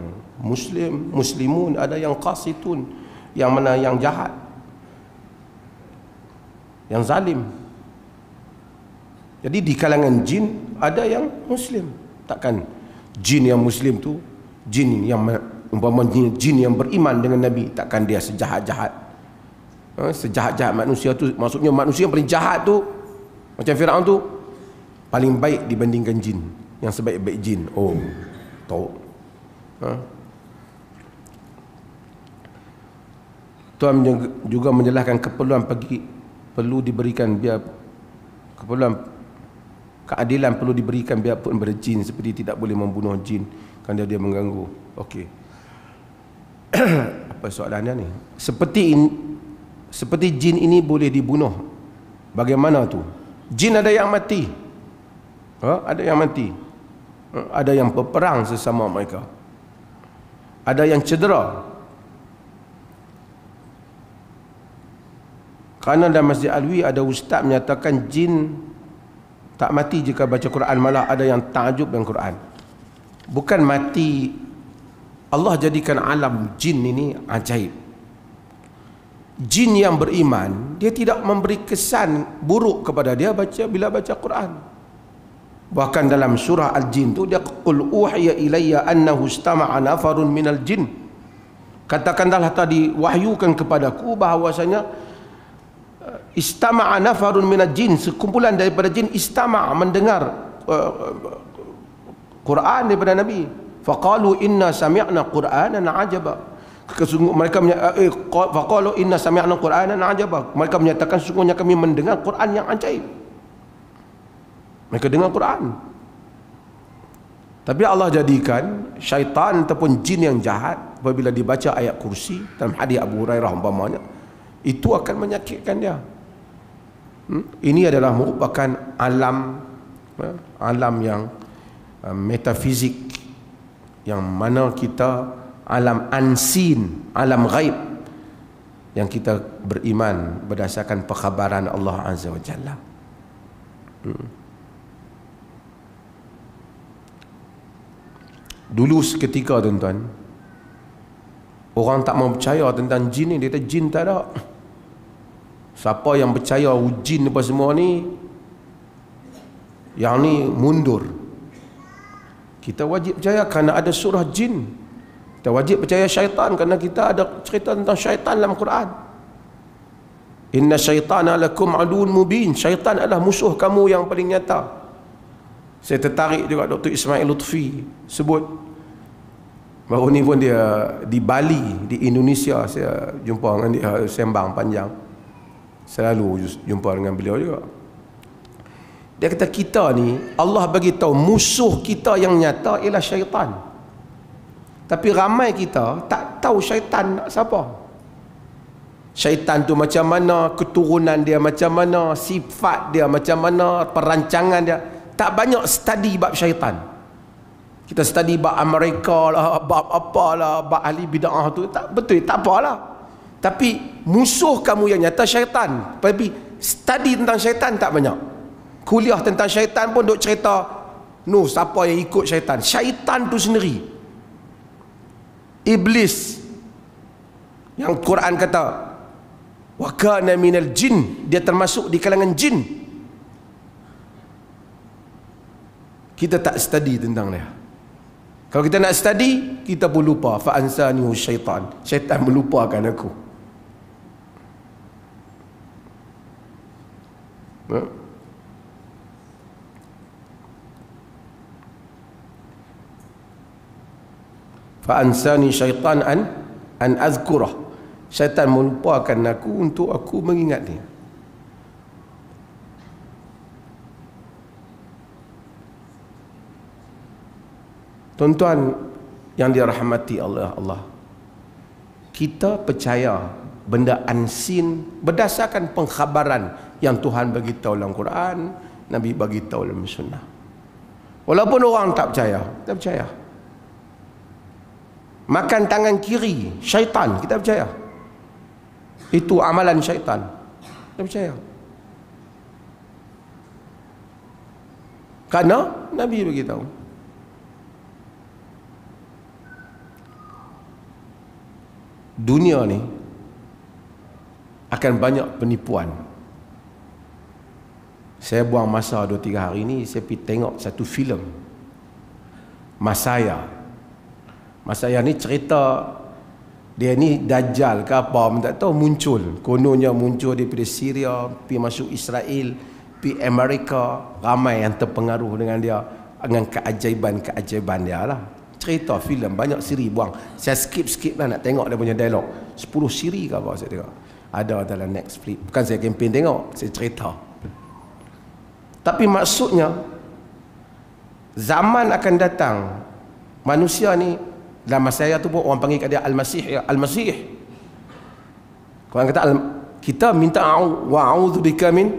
muslimun, ada yang qasitun, yang mana yang jahat, yang zalim. Jadi di kalangan jin ada yang muslim. Takkan jin yang muslim tu, jin yang umpamanya jin yang beriman dengan Nabi, takkan dia sejahat-jahat. Sejahat-jahat manusia tu, maksudnya manusia yang paling jahat tu macam Firaun tu paling baik dibandingkan jin yang sebaik-baik jin. Oh, tahu. Tuhan juga menjelaskan keperluan perlu diberikan biar keperluan keadilan perlu diberikan biarpun kepada jin, seperti tidak boleh membunuh jin kerana dia mengganggu. Okey. Apa soalannya ni? Seperti jin ini boleh dibunuh. Bagaimana tu? Jin ada yang mati. Ada yang mati. Ada yang berperang sesama mereka. Ada yang cedera. Kerana dalam Masjid Alwi ada ustaz menyatakan jin tak mati jika baca Quran, malah ada yang takjub dengan Quran. Bukan mati, Allah jadikan alam jin ini ajaib. Jin yang beriman, dia tidak memberi kesan buruk kepada dia bila baca Quran. Bahkan dalam surah Al-Jin tu dia qul uhiya ilayya annahu istama'a nafarun minal jin. Katakanlah tadi wahyukan kepadaku bahawasanya istama'a nafarun minal jin, sekumpulan daripada jin istama'a mendengar Quran daripada Nabi. Faqalu inna sami'na Qur'anan ajaba. Mereka faqalu inna sami'na Qur'anan ajaba. Mereka menyatakan sesungguhnya kami mendengar Quran yang ajaib. Mereka dengar Quran. Tapi Allah jadikan syaitan ataupun jin yang jahat apabila dibaca ayat kursi dalam hadis Abu Hurairah umpamanya, itu akan menyakitkan dia. Ini adalah merupakan alam yang metafizik, yang mana kita alam unseen, alam ghaib yang kita beriman berdasarkan perkhabaran Allah Azza wa Jalla. Dulu seketika tuan-tuan, orang tak mau percaya tentang jin ni. Dia kata jin tak ada. Siapa yang percaya jin apa semua ni, yang ni mundur. Kita wajib percaya kerana ada surah jin. Kita wajib percaya syaitan kerana kita ada cerita tentang syaitan dalam Quran. Inna syaitana lakum aduun mubin. Syaitan adalah musuh kamu yang paling nyata. Saya tertarik juga Dr. Ismail Lutfi sebut baru ni pun dia di Bali, di Indonesia, saya jumpa dengan dia sembang panjang. Selalu jumpa dengan beliau juga. Dia kata kita ni Allah bagi tahu musuh kita yang nyata ialah syaitan. Tapi ramai kita tak tahu syaitan siapa. Syaitan tu macam mana, keturunan dia macam mana, sifat dia macam mana, perancangan dia. Tak banyak study bab syaitan. Kita study bab Amerika lah, bab apalah, bab ahli bid'ah tu. Tak betul, tak apalah. Tapi musuh kamu yang nyata syaitan. Tapi study tentang syaitan tak banyak. Kuliah tentang syaitan pun duk cerita, no, siapa yang ikut syaitan? Syaitan tu sendiri, iblis, yang Quran kata wa kana minal jin, dia termasuk di kalangan jin. Kita tak study tentang dia. Kalau kita nak study, kita pun lupa. Fa ansanihu syaitan. Syaitan melupakan aku. Fa ansani syaitan an azkurah. Syaitan melupakan aku untuk aku mengingat dia. Tuan-tuan yang dirahmati Allah, kita percaya benda unseen berdasarkan pengkhabaran yang Tuhan bagi tahu dalam Quran, Nabi bagi tahu dalam sunnah. Walaupun orang tak percaya, kita percaya. Makan tangan kiri syaitan, kita percaya. Itu amalan syaitan, kita percaya. Karena Nabi bagi tahu. dunia ni akan banyak penipuan. Saya buang masa 2-3 hari ni, saya pergi tengok satu filem Masaya. Masaya ni cerita dia ni Dajjal ke apa pun tak tahu, muncul. Kononnya muncul daripada Syria, pergi masuk Israel, pergi Amerika. Ramai yang terpengaruh dengan dia, dengan keajaiban dia lah. Cerita filem, banyak siri buang. Saya skip lah nak tengok dia punya dialog. 10 siri ke apa saya tengok. Ada dalam Netflix. Bukan saya kempen tengok, saya cerita. Tapi maksudnya zaman akan datang, manusia ni dalam masa saya tu pun orang panggil kat dia Al-Masih, ya Al-Masih. Orang kata kita minta wa'udzubika min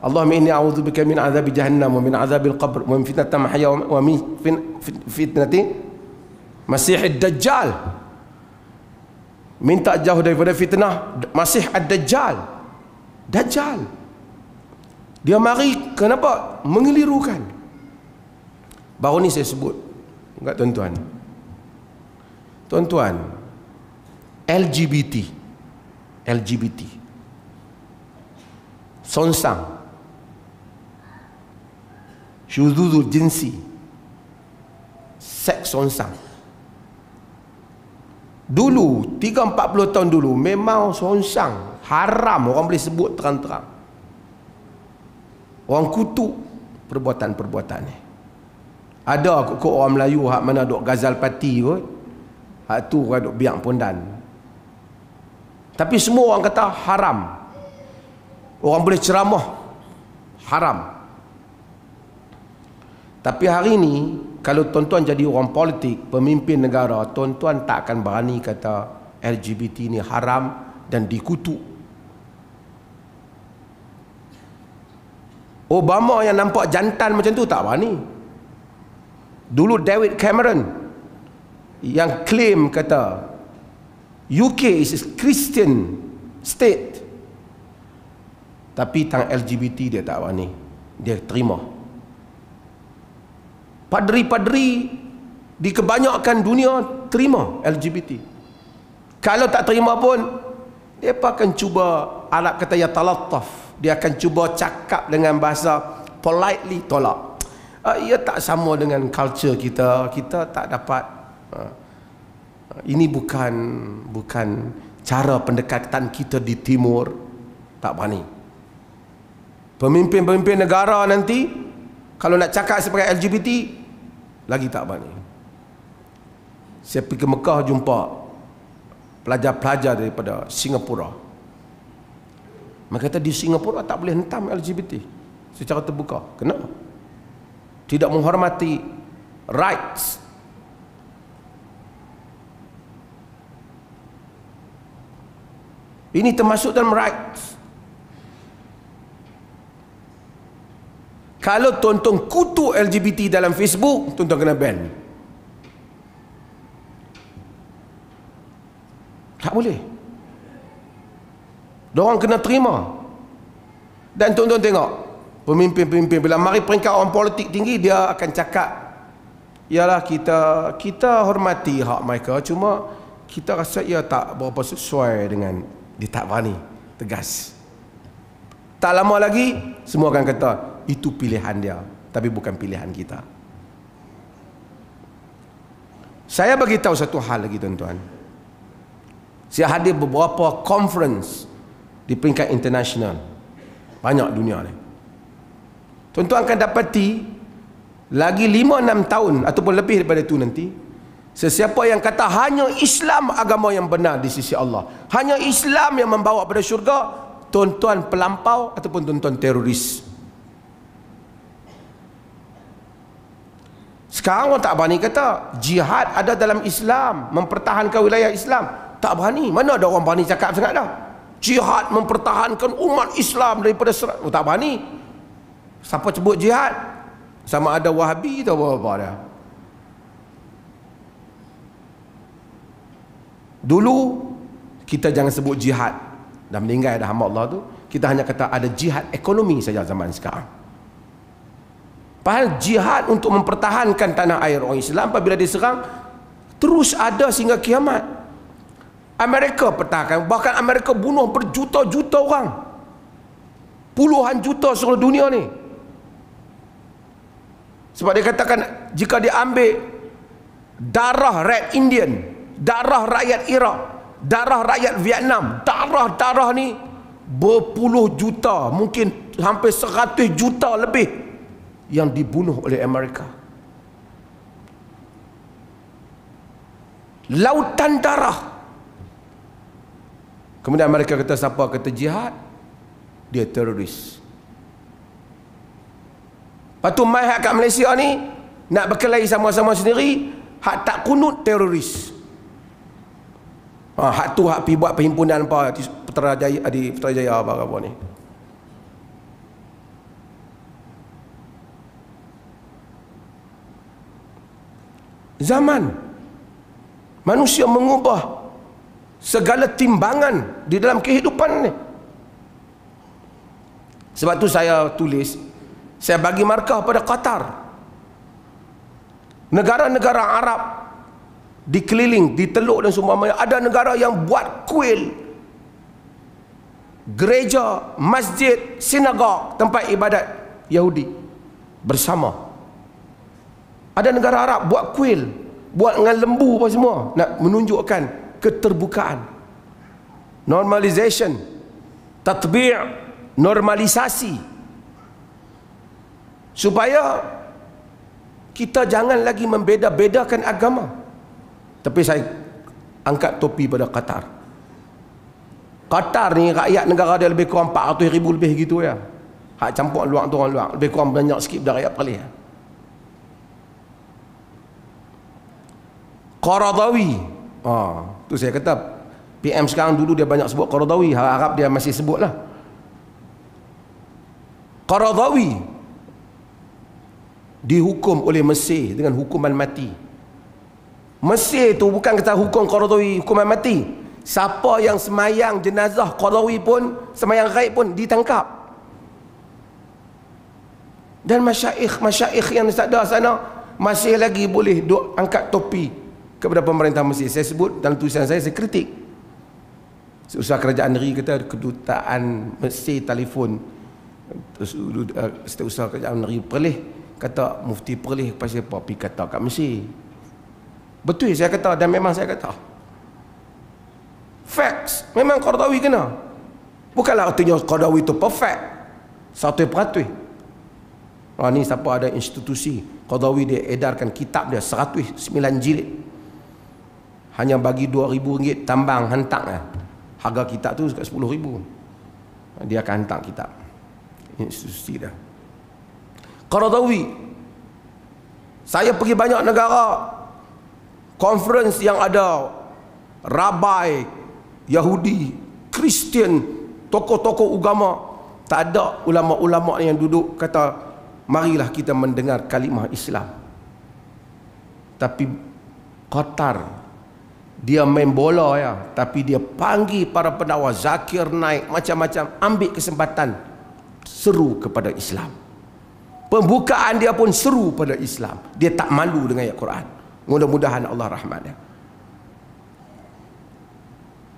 Allahumma inni a'udzubika min azabi jahannam wa min azabil qabr wa min fitnatil mahya wa min fitnati Masihid Dajjal. Minta jauh daripada fitnah Masih Ad-Dajjal. Dajjal dia mari, kenapa? Mengelirukan. Baru ni saya sebut enggak tuan-tuan. Tuan-tuan, LGBT sonsang, syuzuzul jinsi, seks sonsang. Dulu 30-40 tahun dulu memang sonsang haram, orang boleh sebut terang-terang. Orang kutuk perbuatan-perbuatan ni. Ada kok orang Melayu hak mana duk gazal parti kot, hak tu orang duk biang pondan. Tapi semua orang kata haram. Orang boleh ceramah haram. Tapi hari ni kalau tuan-tuan jadi orang politik, pemimpin negara, tuan-tuan tak akan berani kata LGBT ni haram dan dikutuk. Obama yang nampak jantan macam tu tak berani. Dulu David Cameron yang claim kata UK is a Christian state, tapi tentang LGBT dia tak berani, dia terima. Padri-padri di kebanyakan dunia terima LGBT. Kalau tak terima pun dia akan cuba, Arab kata ya talattaf, dia akan cuba cakap dengan bahasa politely tolak. Ia tak sama dengan culture kita, kita tak dapat. Ini bukan cara pendekatan kita di timur. Tak berani. Pemimpin-pemimpin negara nanti kalau nak cakap sebagai LGBT lagi tak berani. Saya pergi ke Mekah jumpa pelajar-pelajar daripada Singapura. Mereka kata di Singapura tak boleh hentam LGBT secara terbuka. Kenapa? Tidak menghormati rights. Ini termasuk dalam rights. Kalau tuan-tuan kutuk LGBT dalam Facebook, tuan-tuan kena ban. Tak boleh. Diorang kena terima. Dan tuan-tuan tengok, pemimpin-pemimpin bila mari peringkat orang politik tinggi, dia akan cakap, yalah kita hormati hak mereka, cuma kita rasa ia tak berapa sesuai dengan, dia tak berani tegas. Tak lama lagi semua akan kata itu pilihan dia, tapi bukan pilihan kita. Saya bagi tahu satu hal lagi tuan-tuan. Saya hadir beberapa conference di peringkat internasional, banyak dunia ni. Tuan-tuan akan dapati lagi 5-6 tahun ataupun lebih daripada itu nanti, sesiapa yang kata hanya Islam agama yang benar di sisi Allah, hanya Islam yang membawa pada syurga, tuan-tuan pelampau ataupun tuan-tuan teroris. Sekarang orang tak berani kata jihad ada dalam Islam, mempertahankan wilayah Islam. Tak berani. Mana ada orang berani cakap sangat dah. Jihad mempertahankan umat Islam daripada serangan. Oh, tak berani. Siapa sebut jihad? Sama ada Wahabi atau apa-apa dah. Dulu kita jangan sebut jihad dan meninggal dah hamba Allah tu, kita hanya kata ada jihad ekonomi saja zaman sekarang. Padahal jihad untuk mempertahankan tanah air orang Islam apabila diserang terus ada sehingga kiamat. Amerika pertahankan. Bahkan Amerika bunuh berjuta-juta orang, puluhan juta seluruh dunia ni. Sebab dia katakan jika dia ambil darah rakyat Indian, darah rakyat Iraq, darah rakyat Vietnam, darah-darah ni berpuluh juta, mungkin hampir 100 juta lebih yang dibunuh oleh Amerika. Lautan darah. Kemudian mereka kata siapa kata jihad, dia teroris. Lepas tu mai hak kat Malaysia ni nak berkelahi sama-sama sendiri, hak tak kunut teroris. Hak tu hak pi buat perhimpunan apa di Putrajaya apa ni. Zaman manusia mengubah segala timbangan di dalam kehidupan ni. Sebab tu saya tulis, saya bagi markah pada Qatar. Negara-negara Arab dikeliling, di Teluk dan seumpamanya, ada negara yang buat kuil, gereja, masjid, sinagog, tempat ibadat Yahudi bersama. Ada negara Arab buat kuil, buat dengan lembu apa semua, nak menunjukkan keterbukaan, normalization, tatbi', normalisasi, supaya kita jangan lagi membeda-bedakan agama. Tapi saya angkat topi pada Qatar. Qatar ni rakyat negara dia lebih kurang 400,000 lebih gitu ya. Hak campur luar tu orang luar, lebih kurang banyak sikit dari rakyat Perlis. Qaradawi. Tu saya kata PM sekarang, dulu dia banyak sebut Qaradawi, harap dia masih sebut lah. Qaradawi dihukum oleh Mesir dengan hukuman mati. Mesir tu bukan kata hukum Qaradawi hukuman mati, siapa yang semayang jenazah Qaradawi pun, semayang gaib pun ditangkap. Dan masyaikh yang ada sana masih lagi boleh angkat topi kepada pemerintah Mesir. Saya sebut dalam tulisan saya kritik. Setiausaha kerajaan negeri kata kedutaan Mesir telefon setiausaha kerajaan negeri Perlis, kata mufti Perlis pasal apa pergi kata kat Mesir. Betul saya kata, dan memang saya kata facts, memang Qaradawi kena. Bukanlah artinya Qaradawi itu perfect 100%. Ni siapa ada institusi Qaradawi, dia edarkan kitab dia 109 jilid, hanya bagi RM2,000 tambang hantar lah. Harga kitab tu dekat RM10,000. Dia akan hantar kitab institusi dah. Qaradawi, saya pergi banyak negara, conference yang ada rabai Yahudi, Kristian, tokoh-tokoh agama, tak ada ulama-ulama yang duduk kata marilah kita mendengar kalimah Islam. Tapi Qatar, dia main bola ya, tapi dia panggil para pendakwa, Zakir Naik, macam-macam, ambil kesempatan seru kepada Islam. Pembukaan dia pun seru pada Islam. Dia tak malu dengan ayat Quran. Mudah-mudahan Allah rahmat dia.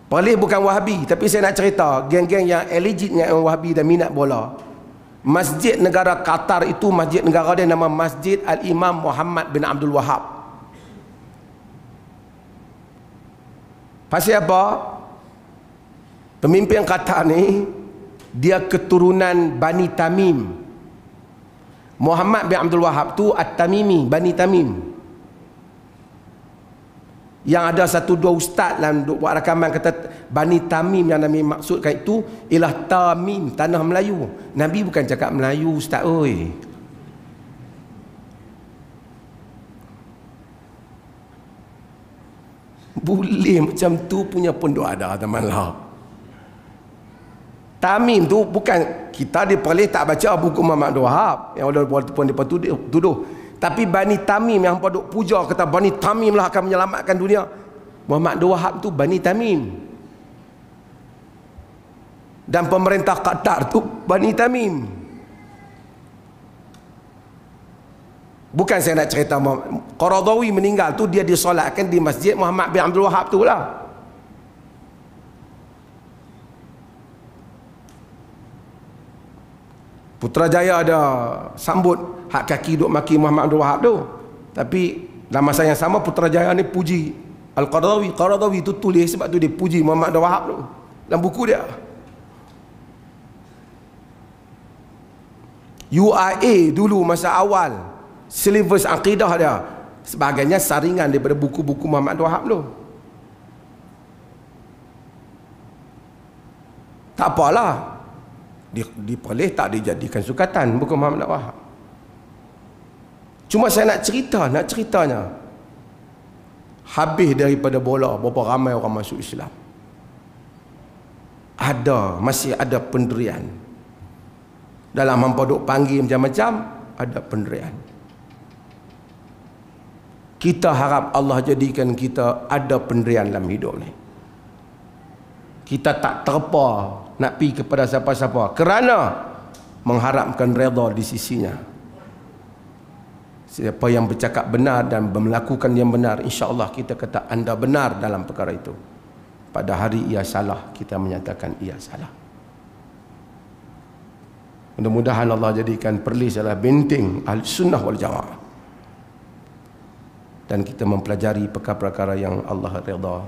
Perlis bukan Wahabi, tapi saya nak cerita geng-geng yang legit dengan Wahabi dan minat bola. Masjid negara Qatar itu, masjid negara dia nama Masjid Al-Imam Muhammad bin Abdul Wahab. Pasal apa? Pemimpin Qatar ni dia keturunan Bani Tamim. Muhammad bin Abdul Wahab tu At-Tamimi, Bani Tamim. Yang ada satu dua ustaz dalam buat rakaman kata Bani Tamim, yang Nabi maksudkan itu ialah Tamim, tanah Melayu. Nabi bukan cakap Melayu ustaz oi. Boleh macam tu punya pun ada teman lah. Tamim tu bukan, kita di Perlis tak baca buku Muhammad Abdul Wahab yang walaupun dia tuduh. Tapi Bani Tamim yang paduk puja kata Bani Tamim lah akan menyelamatkan dunia. Muhammad Abdul Wahab tu Bani Tamim. Dan pemerintah Qatar tu Bani Tamim. Bukan saya nak cerita Qaradawi meninggal tu dia disolatkan di Masjid Muhammad bin Abdul Wahab tu lah. Putrajaya ada sambut hak kaki duk maki Muhammad Abdul Wahab tu. Tapi dalam masa yang sama Putrajaya ni puji Al-Qaradawi. Qaradawi tu tulis sebab tu dia puji Muhammad Abdul Wahab tu dalam buku dia. UIA dulu masa awal silibus akidah dia sebagainya saringan daripada buku-buku Muhammad Abdul Wahab tu. Tak apalah, diperoleh tak dijadikan sukatan buku Muhammad Abdul Wahab. Cuma saya nak ceritanya habis daripada bola berapa ramai orang masuk Islam. Masih ada penderian. Dalam hampa duk panggil macam-macam, ada penderian. Kita harap Allah jadikan kita ada penderian dalam hidup ni. Kita tak terpa nak pergi kepada siapa-siapa kerana mengharapkan redha di sisinya. Siapa yang bercakap benar dan melakukan yang benar, insya-Allah kita kata anda benar dalam perkara itu. Pada hari ia salah, kita menyatakan ia salah. Mudah-mudahan Allah jadikan Perlis adalah benteng Ahli Sunnah wal Jamaah. Dan kita mempelajari perkara-perkara yang Allah redha.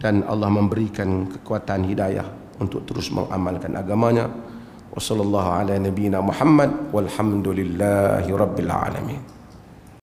Dan Allah memberikan kekuatan hidayah untuk terus mengamalkan agamanya. Wassallallahu ala nabiyyina Muhammad walhamdulillahi rabbil alamin.